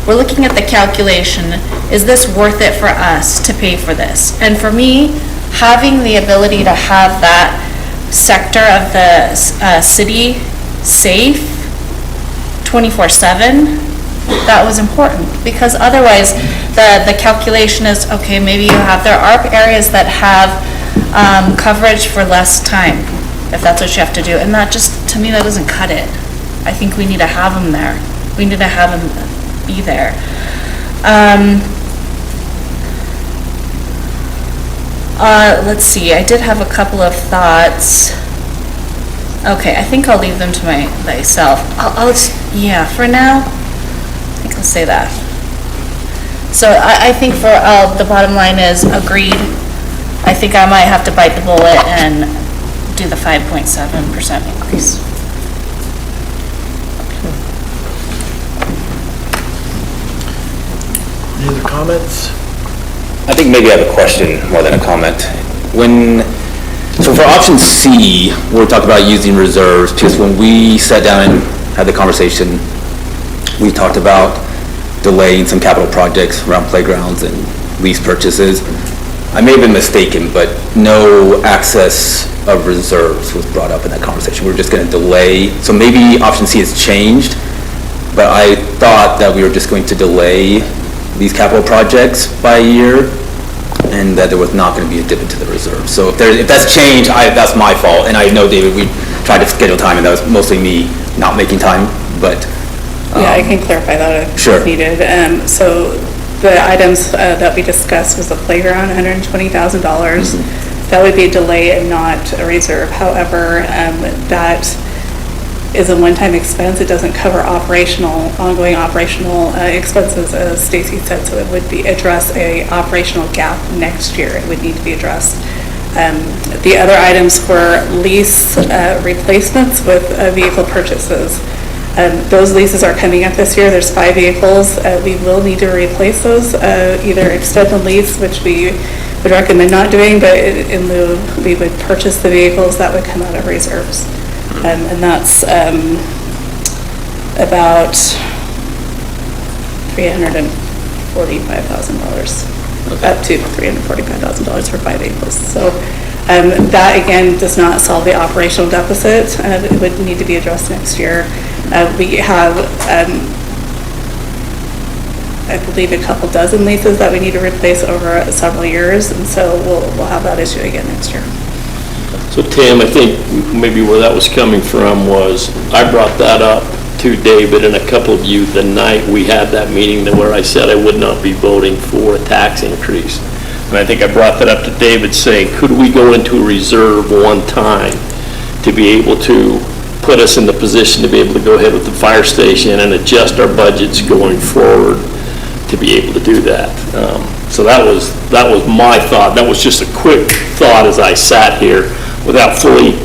we're looking at the calculation, is this worth it for us to pay for this? And for me, having the ability to have that sector of the city safe 24/7, that was important, because otherwise the calculation is, okay, maybe there are areas that have coverage for less time, if that's what you have to do, and that just, to me, that doesn't cut it. I think we need to have them there. We need to have them be there. Let's see, I did have a couple of thoughts. Okay, I think I'll leave them to myself. For now, I think I'll say that. So I think for the bottom line is agreed. I think I might have to bite the bullet and do the 5.7% increase. Any other comments? I think maybe I have a question more than a comment. So for option C, we're talking about using reserves, because when we sat down and had the conversation, we talked about delaying some capital projects around playgrounds and lease purchases. I may have been mistaken, but no access of reserves was brought up in that conversation. We were just going to delay. So maybe option C has changed, but I thought that we were just going to delay these capital projects by a year, and that there was not going to be a dip into the reserve. So if that's changed, that's my fault. And I know, David, we tried to schedule time, and that was mostly me not making time, but... Yeah, I can clarify that if Sure. needed. So the items that we discussed was the playground, $120,000. That would be a delay and not a reserve. However, that is a one-time expense. It doesn't cover ongoing operational expenses, as Stacy said, so it would address a operational gap next year. It would need to be addressed. The other items were lease replacements with vehicle purchases. Those leases are coming up this year. There's 5 vehicles. We will need to replace those, either extend the lease, which we would recommend not doing, but in lieu, we would purchase the vehicles. That would come out of reserves. And that's about $345,000, up to $345,000 for 5 vehicles. So that, again, does not solve the operational deficit. It would need to be addressed next year. We have, I believe, a couple dozen leases that we need to replace over several years, and so we'll have that issue again next year. So Tim, I think maybe where that was coming from was, I brought that up to David and a couple of you the night we had that meeting where I said I would not be voting for a tax increase. And I think I brought that up to David saying, could we go into a reserve one time to be able to put us in the position to be able to go ahead with the fire station and adjust our budgets going forward to be able to do that. So that was my thought. That was just a quick thought as I sat here without fully,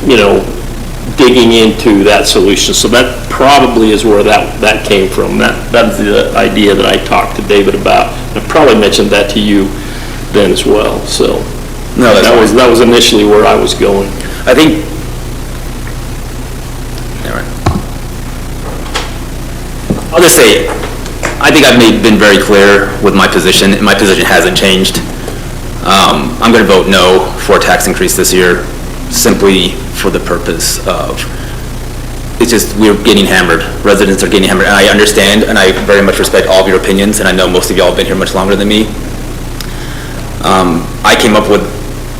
digging into that solution. So that probably is where that came from. That's the idea that I talked to David about. I probably mentioned that to you then as well, so. No, that's fine. That was initially where I was going. I think, all right. I'll just say, I think I've been very clear with my position, and my position hasn't changed. I'm going to vote no for a tax increase this year, simply for the purpose of, it's just, we're getting hammered. Residents are getting hammered, and I understand, and I very much respect all of your opinions, and I know most of y'all have been here much longer than me. I came up with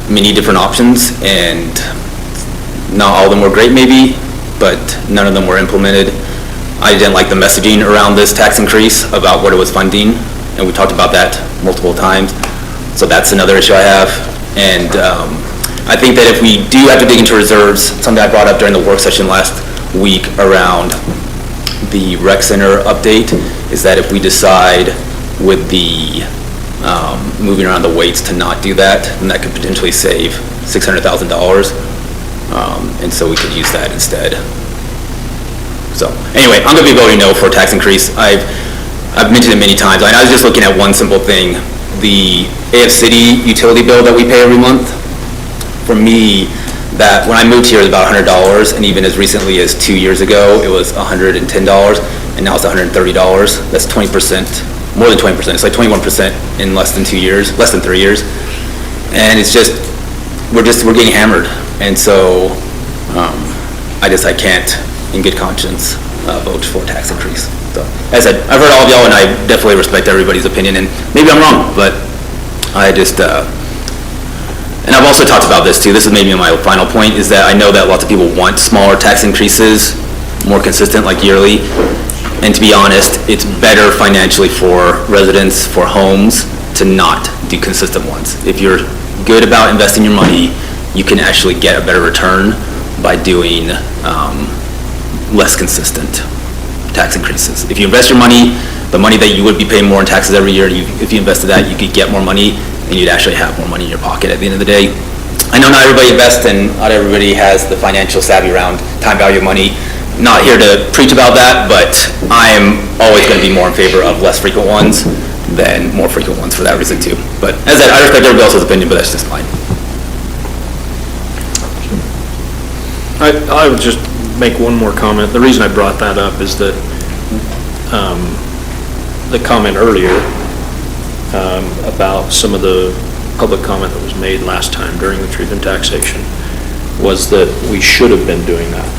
many different options, and not all of them were great maybe, but none of them were implemented. I didn't like the messaging around this tax increase about what it was funding, and we talked about that multiple times. So that's another issue I have. And I think that if we do have to dig into reserves, something I brought up during the work session last week around the rec center update, is that if we decide with the moving around the weights to not do that, then that could potentially save $600,000. And so we could use that instead. So anyway, I'm going to be voting no for a tax increase. I've mentioned it many times. I was just looking at one simple thing. The AF City utility bill that we pay every month, for me, that when I moved here it was about $100, and even as recently as 2 years ago, it was $110, and now it's $130. That's 20%, more than 20%. It's like 21% in less than 2 years, less than 3 years. And it's just, we're getting hammered. And so I can't, in good conscience, vote for a tax increase. So, as I said, I've heard all of y'all, and I definitely respect everybody's opinion, and maybe I'm wrong, but I just, and I've also talked about this too, this is maybe my final point, is that I know that lots of people want smaller tax increases, more consistent, like yearly, and to be honest, it's better financially for residents, for homes, to not do consistent ones. If you're good about investing your money, you can actually get a better return by doing less consistent tax increases. If you invest your money, the money that you would be paying more in taxes every year, if you invested that, you could get more money, and you'd actually have more money in your pocket at the end of the day. I know not everybody invests, and not everybody has the financial savvy around time value of money. Not here to preach about that, but I am always going to be more in favor of less frequent ones than more frequent ones for that reason too. But as I said, I respect everybody else's opinion, but that's just mine. I would just make one more comment. The reason I brought that up is that the comment earlier about some of the public comment that was made last time during the truth and taxation was that we should have been doing that.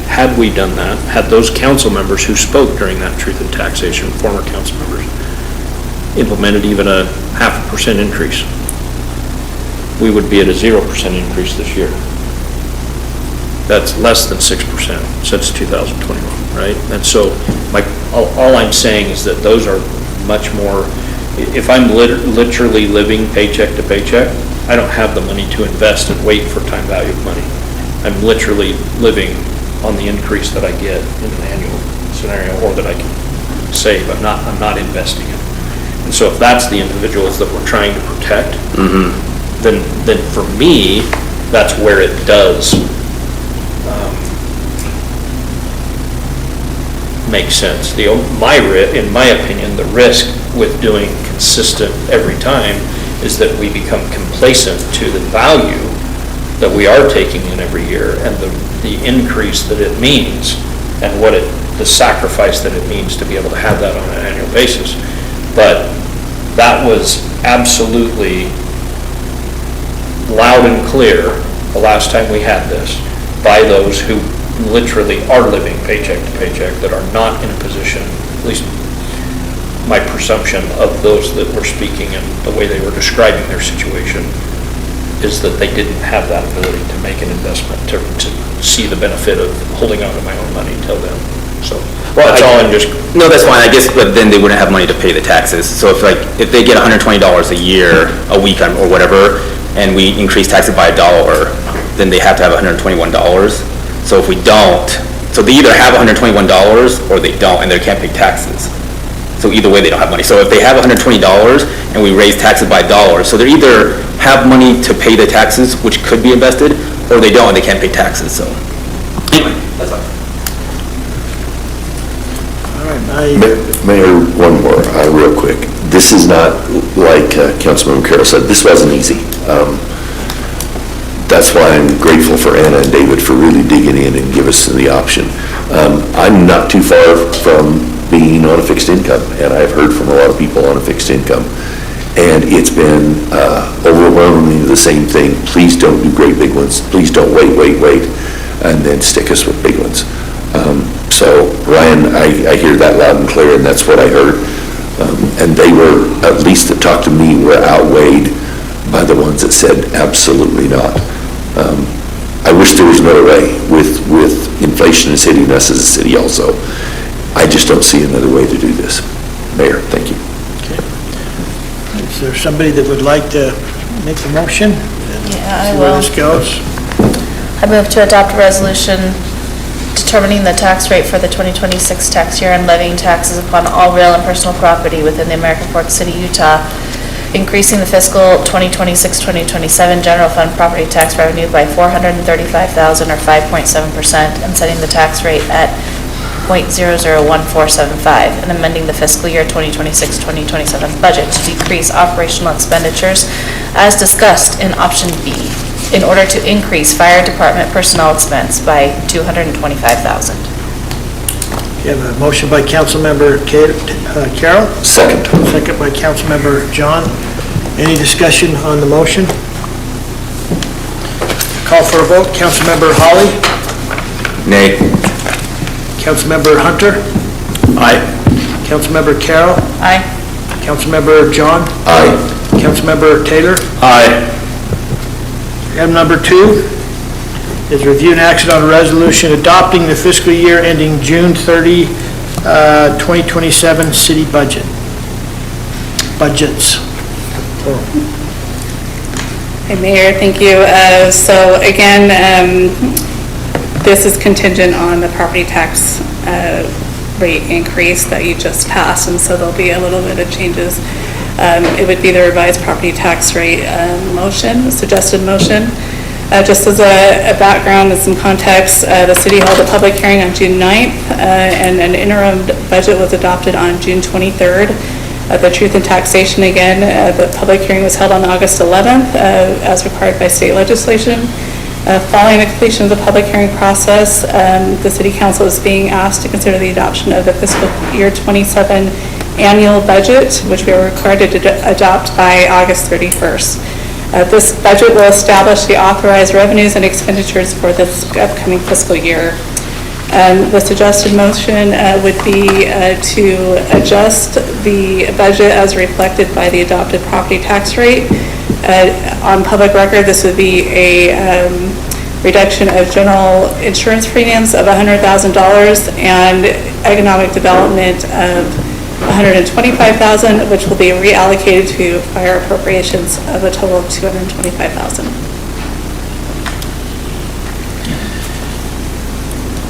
Had we done that, had those council members who spoke during that truth and taxation, former council members, implemented even a 0.5% increase, we would be at a 0% increase this year. That's less than 6% since 2021, right? And so all I'm saying is that those are much more, if I'm literally living paycheck to paycheck, I don't have the money to invest and wait for time value of money. I'm literally living on the increase that I get in an annual scenario, or that I can save. I'm not investing it. And so if that's the individuals that we're trying to protect, then for me, that's where it does make sense. In my opinion, the risk with doing consistent every time is that we become complacent to the value that we are taking in every year, and the increase that it means, and the sacrifice that it means to be able to have that on an annual basis. But that was absolutely loud and clear the last time we had this by those who literally are living paycheck to paycheck, that are not in a position, at least my presumption of those that were speaking and the way they were describing their situation, is that they didn't have that ability to make an investment, to see the benefit of holding on to my own money till then. So, that's all I'm just... No, that's fine, I guess, but then they wouldn't have money to pay the taxes. So if they get $120 a year, a week, or whatever, and we increase taxes by $1, then they have to have $121. So if we don't, so they either have $121 or they don't, and they can't pay taxes. So either way, they don't have money. So if they have $120 and we raise taxes by $1, so they either have money to pay the taxes, which could be invested, or they don't and they can't pay taxes. So anyway, Mayor, one more, real quick. This is not, like Councilmember Carroll said, this wasn't easy. That's why I'm grateful for Anna and David for really digging in and give us the option. I'm not too far from being on a fixed income, and I've heard from a lot of people on a fixed income. And it's been overwhelmingly the same thing. Please don't do great big ones. Please don't wait, and then stick us with big ones. So Ryan, I hear that loud and clear, and that's what I heard. And they were, at least that talked to me, were outweighed by the ones that said absolutely not. I wish there was another way with inflation is hitting us as a city also. I just don't see another way to do this. Mayor, thank you. Is there somebody that would like to make the motion? Yeah, I See where will. this goes? I move to adopt a resolution determining the tax rate for the 2026 tax year and levying taxes upon all real and personal property within the American Fork City, Utah, increasing the fiscal 2026-2027 general fund property tax revenue by $435,000 or 5.7% and setting the tax rate at .001475 and amending the fiscal year 2026-2027 budget to decrease operational expenditures as discussed in option B in order to increase fire department personnel expense by $225,000. You have a motion by Councilmember Carroll? Second. Second by Councilmember John. Any discussion on the motion? Call for a vote. Councilmember Holly? Nay. Councilmember Hunter? Aye. Councilmember Carroll? Aye. Councilmember John? Aye. Councilmember Taylor? Aye. Item number 2 is review and action on a resolution adopting the fiscal year ending June 30, 2027 city budget. Budgets. Hey, Mayor, thank you. So again, this is contingent on the property tax rate increase that you just passed, and so there'll be a little bit of changes. It would be the revised property tax rate motion, suggested motion. Just as a background and some context, the city held a public hearing on June 9th, and an interim budget was adopted on June 23rd. The Truth in Taxation, again, the public hearing was held on August 11th, as required by state legislation. Following the completion of the public hearing process, the City Council is being asked to consider the adoption of the fiscal year 27 annual budget, which we are required to adopt by August 31st. This budget will establish the authorized revenues and expenditures for this upcoming fiscal year. The suggested motion would be to adjust the budget as reflected by the adopted property tax rate. On public record, this would be a reduction of general insurance premiums of $100,000 and economic development of $125,000, which will be reallocated to fire appropriations of a total of $225,000.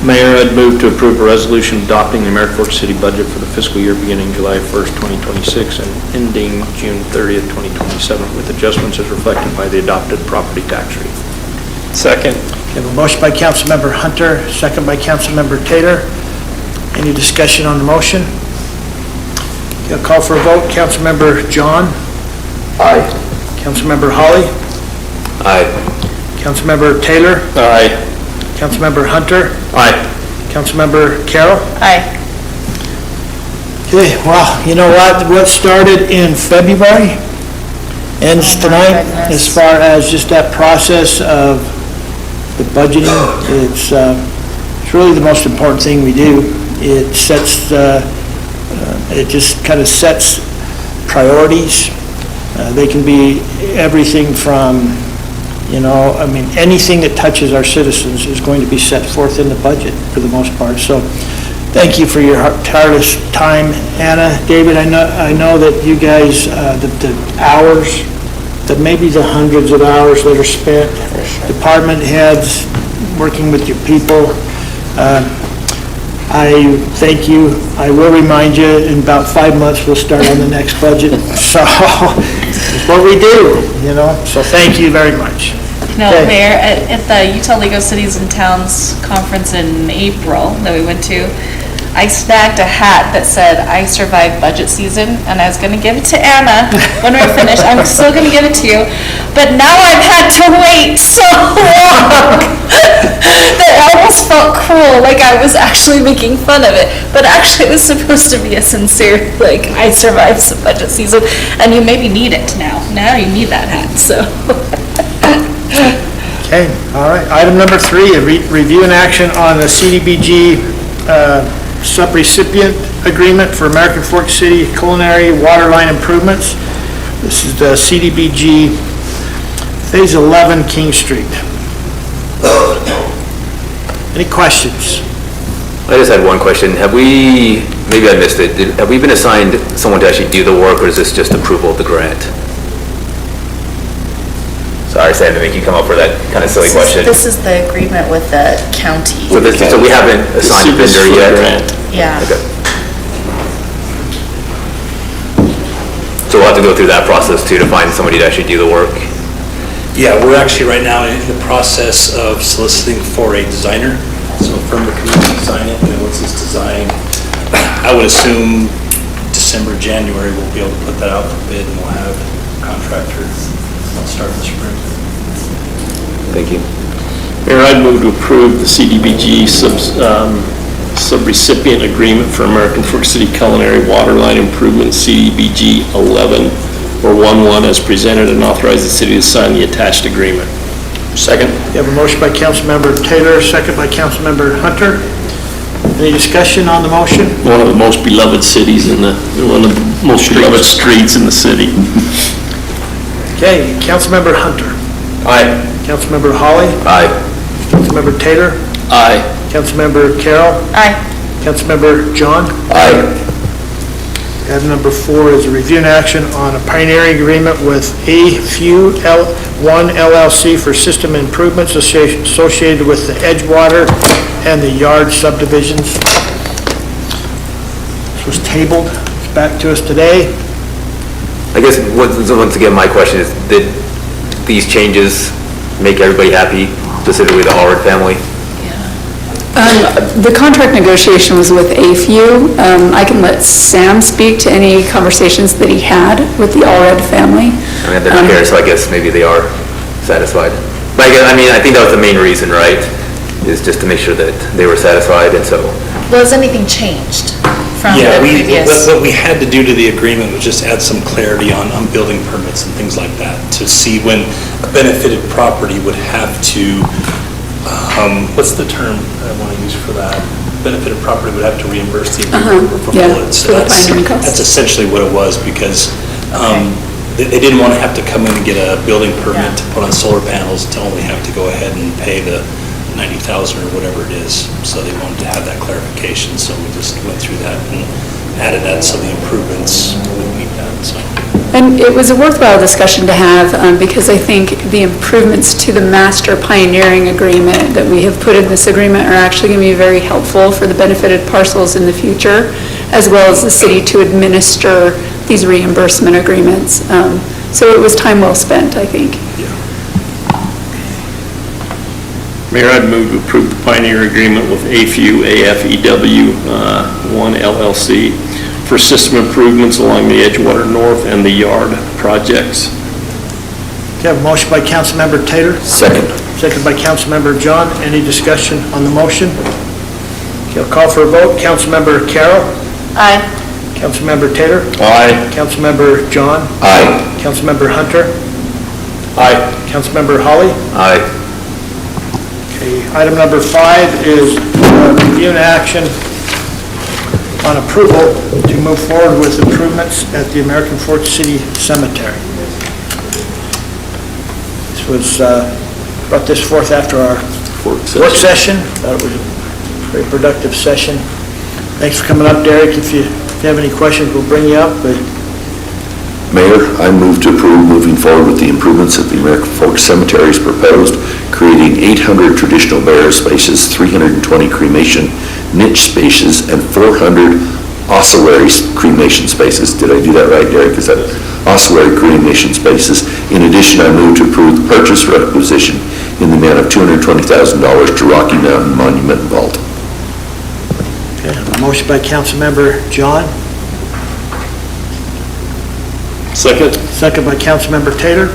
Mayor, I'd move to approve a resolution adopting the American Fork City budget for the fiscal year beginning July 1st, 2026 and ending June 30th, 2027 with adjustments as reflected by the adopted property tax rate. Second. We have a motion by Councilmember Hunter, second by Councilmember Taylor. Any discussion on the motion? Okay, I'll call for a vote. Councilmember John? Aye. Councilmember Holly? Aye. Councilmember Taylor? Aye. Councilmember Hunter? Aye. Councilmember Carroll? Aye. Okay, well, you know what started in February ends tonight, as far as just that process of the budgeting. It's really the most important thing we do. It sets, it just kind of sets priorities. They can be everything from, I mean, anything that touches our citizens is going to be set forth in the budget for the most part. So thank you for your tireless time, Anna. David, I know that you guys, the hours, that maybe the hundreds of hours that are spent, department heads, working with your people. I thank you. I will remind you, in about 5 months, we'll start on the next budget. So it's what we do, so thank you very much. No, Okay. Mayor, at the Utah League of Cities and Towns conference in April that we went to, I snagged a hat that said, "I survived budget season," and I was gonna give it to Anna when we're finished. I'm still gonna give it to you, but now I've had to wait so long that I almost felt cruel, like I was actually making fun of it, but actually it was supposed to be a sincere, like, I survived some budget season, and you maybe need it now. Now you need that hat, so. Okay, all right. Item number 3, a review and action on the CDBG subrecipient agreement for American Fork City culinary water line improvements. This is the CDBG Phase 11 King Street. Any questions? I just had one question. Have we, maybe I missed it, have we been assigned someone to actually do the work, or is this just approval of the grant? Sorry, Sam, to make you come up with that kind of silly question. This is the agreement with the county. So we haven't assigned a vendor yet? Yeah. Okay. So we'll have to go through that process too, to find somebody to actually do the work? Yeah, we're actually right now in the process of soliciting for a designer. So a firm to come in and design it, and once it's designed, I would assume December, January, we'll be able to put that out for bid, and we'll have contractors start in the spring. Thank you. Mayor, I'd move to approve the CDBG subrecipient agreement for American Fork City Culinary Water Line Improvement, CDBG 11 or 11 as presented, and authorize the city to sign the attached agreement. Second. You have a motion by Councilmember Taylor, second by Councilmember Hunter. Any discussion on the motion? One of the most beloved cities in one of the most beloved streets in the city. Okay, Councilmember Hunter. Aye. Councilmember Holly. Aye. Councilmember Taylor. Aye. Councilmember Carroll. Aye. Councilmember John. Aye. Item number 4 is a review and action on a pioneering agreement with A1 LLC for system improvements associated with the Edgewater and the Yard subdivisions. This was tabled. It's back to us today. I guess, once again, my question is, did these changes make everybody happy, specifically the Allred family? The contract negotiation was with AFU. I can let Sam speak to any conversations that he had with the Allred family. I mean, they're not here, so I guess maybe they are satisfied. But I mean, I think that was the main reason, right? Is just to make sure that they were satisfied, and so. Well, has anything changed from the Yeah, previous? what we had to do to the agreement was just add some clarity on building permits and things like that, to see when a benefited property would have to, what's the term I want to use for that? Benefited property would have to reimburse the agreement for bullets. So that's essentially what it was, because they didn't want to have to come in and get a building permit to put on solar panels, to only have to go ahead and pay the $90,000 or whatever it is. So they wanted to have that clarification, so we just went through that and added that so the improvements would meet that, so. And it was a worthwhile discussion to have, because I think the improvements to the master pioneering agreement that we have put in this agreement are actually going to be very helpful for the benefited parcels in the future, as well as the city to administer these reimbursement agreements. So it was time well spent, I think. Mayor, I'd move to approve the Pioneer Agreement with AFEW, AFEW 1 LLC for system improvements along the Edgewater North and the Yard projects. Okay, I have a motion by Councilmember Taylor. Second. Second by Councilmember John. Any discussion on the motion? Okay, I'll call for a vote. Councilmember Carroll. Aye. Councilmember Taylor. Aye. Councilmember John. Aye. Councilmember Hunter. Aye. Councilmember Holly. Aye. Okay, item number 5 is review and action on approval to move forward with improvements at the American Fork City Cemetery. This was, brought this forth after our work session. Thought it was a very productive session. Thanks for coming up, Derek. If you have any questions, we'll bring you up, but Mayor, I move to approve moving forward with the improvements at the American Fork Cemetery as proposed, creating 800 traditional burial spaces, 320 cremation niche spaces, and 400 ossuary cremation spaces. Did I do that right, Derek? Is that ossuary cremation spaces? In addition, I move to approve the purchase requisition in the amount of $220,000 to Rocky Mountain Monument Vault. Okay, a motion by Councilmember John, Second. second by Councilmember Taylor.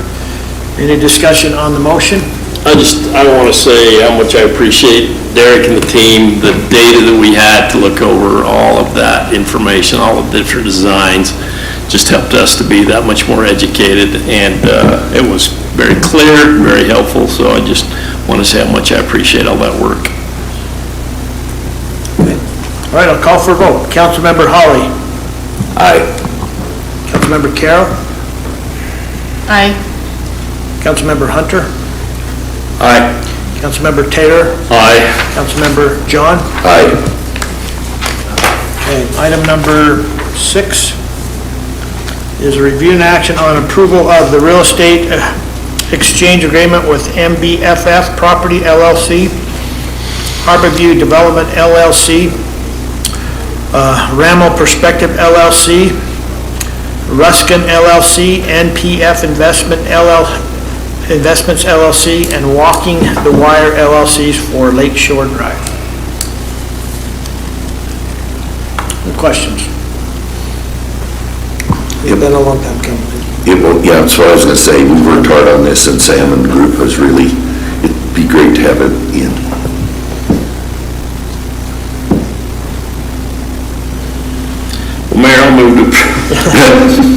Any discussion on the motion? I want to say how much I appreciate Derek and the team, the data that we had to look over all of that information, all of the different designs, just helped us to be that much more educated, and it was very clear, very helpful, so I just want to say how much I appreciate all that work. All right, I'll call for a vote. Councilmember Holly. Aye. Councilmember Carroll. Aye. Councilmember Hunter. Aye. Councilmember Taylor. Aye. Councilmember John. Aye. Okay, item number 6 is a review and action on approval of the real estate exchange agreement with MBFF Property LLC, Harborview Development LLC, Rammel Perspective LLC, Ruskin LLC, NPF Investments LLC, and Walking the Wire LLCs for Lake Shore Drive. Any questions? It's been a long time coming. Yeah, that's what I was gonna say, we worked hard on this, and Sam and the group was really, it'd be great to have it in. Well, Mayor, I'll move to,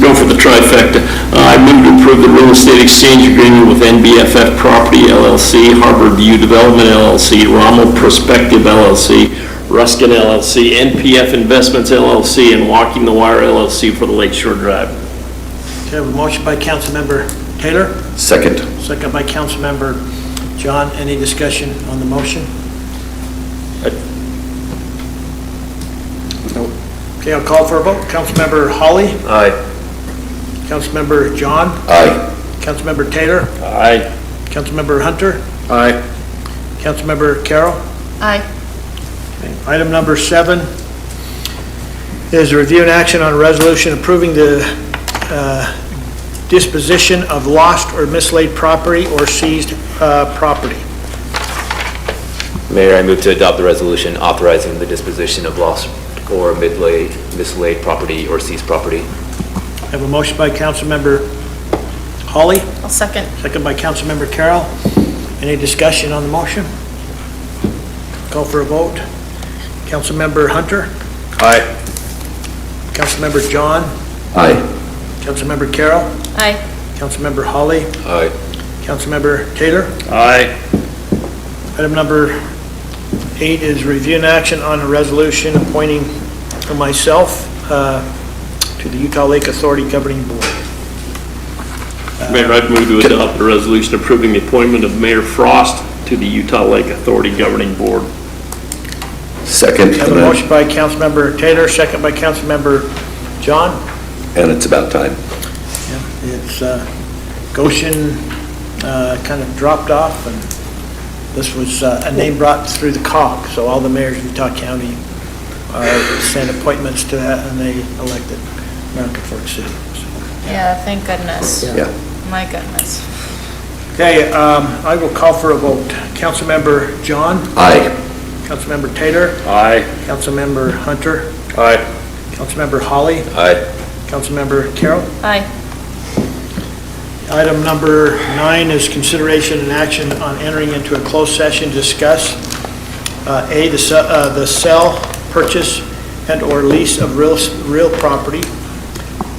go for the trifecta. I move to approve the real estate exchange agreement with NBFF Property LLC, Harborview Development LLC, Rommel Prospective LLC, Ruskin LLC, NPF Investments LLC, and Walking the Wire LLC for the Lake Shore Drive. Okay, I have a motion by Councilmember Taylor, Second. second by Councilmember John. Any discussion on the motion? Okay, I'll call for a vote. Councilmember Holly, Aye. Councilmember John, Aye. Councilmember Taylor, Aye. Councilmember Hunter, Aye. Councilmember Carroll. Aye. Item number 7 is a review and action on a resolution approving the disposition of lost or mislaid property or seized property. Mayor, I move to adopt the resolution authorizing the disposition of lost or mislaid property or seized property. I have a motion by Councilmember Holly, I'll second. second by Councilmember Carroll. Any discussion on the motion? Call for a vote. Councilmember Hunter, Aye. Councilmember John, Aye. Councilmember Carroll, Aye. Councilmember Holly, Aye. Councilmember Taylor. Aye. Item number 8 is review and action on a resolution appointing myself to the Utah Lake Authority Governing Board. Mayor, I'd move to adopt a resolution approving the appointment of Mayor Frost to the Utah Lake Authority Governing Board. Second. I have a motion by Councilmember Taylor, second by Councilmember John. And it's about time. It's Goshen kind of dropped off, and this was a name brought through the COG, so all the mayors of Utah County sent appointments to that, and they elected American Fork City. Yeah, thank goodness. Yeah. My goodness. Okay, I will call for a vote. Councilmember John, Aye. Councilmember Taylor, Aye. Councilmember Hunter, Aye. Councilmember Holly, Aye. Councilmember Carroll. Aye. Item number 9 is consideration and action on entering into a closed session to discuss A, the sale, purchase, and/or lease of real property,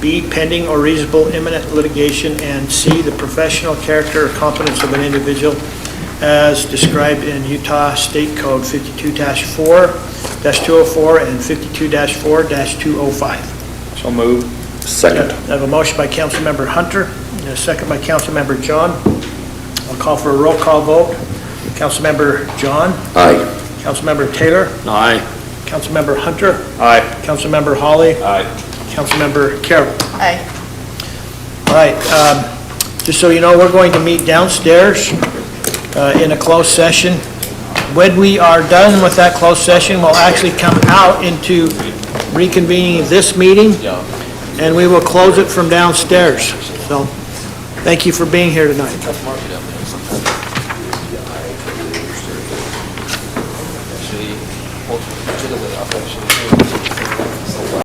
B, pending or reasonable imminent litigation, and C, the professional character or competence of an individual as described in Utah State Code 52-4-204 and 52-4-205. So moved. Second. I have a motion by Councilmember Hunter and a second by Councilmember John. I'll call for a roll call vote. Councilmember John, Aye. Councilmember Taylor, Aye. Councilmember Hunter, Aye. Councilmember Holly, Aye. Councilmember Carroll. Aye. All right, just so you know, we're going to meet downstairs in a closed session. When we are done with that closed session, we'll actually come out into reconvening this meeting, and we will close it from downstairs. So, thank you for being here tonight. Actually,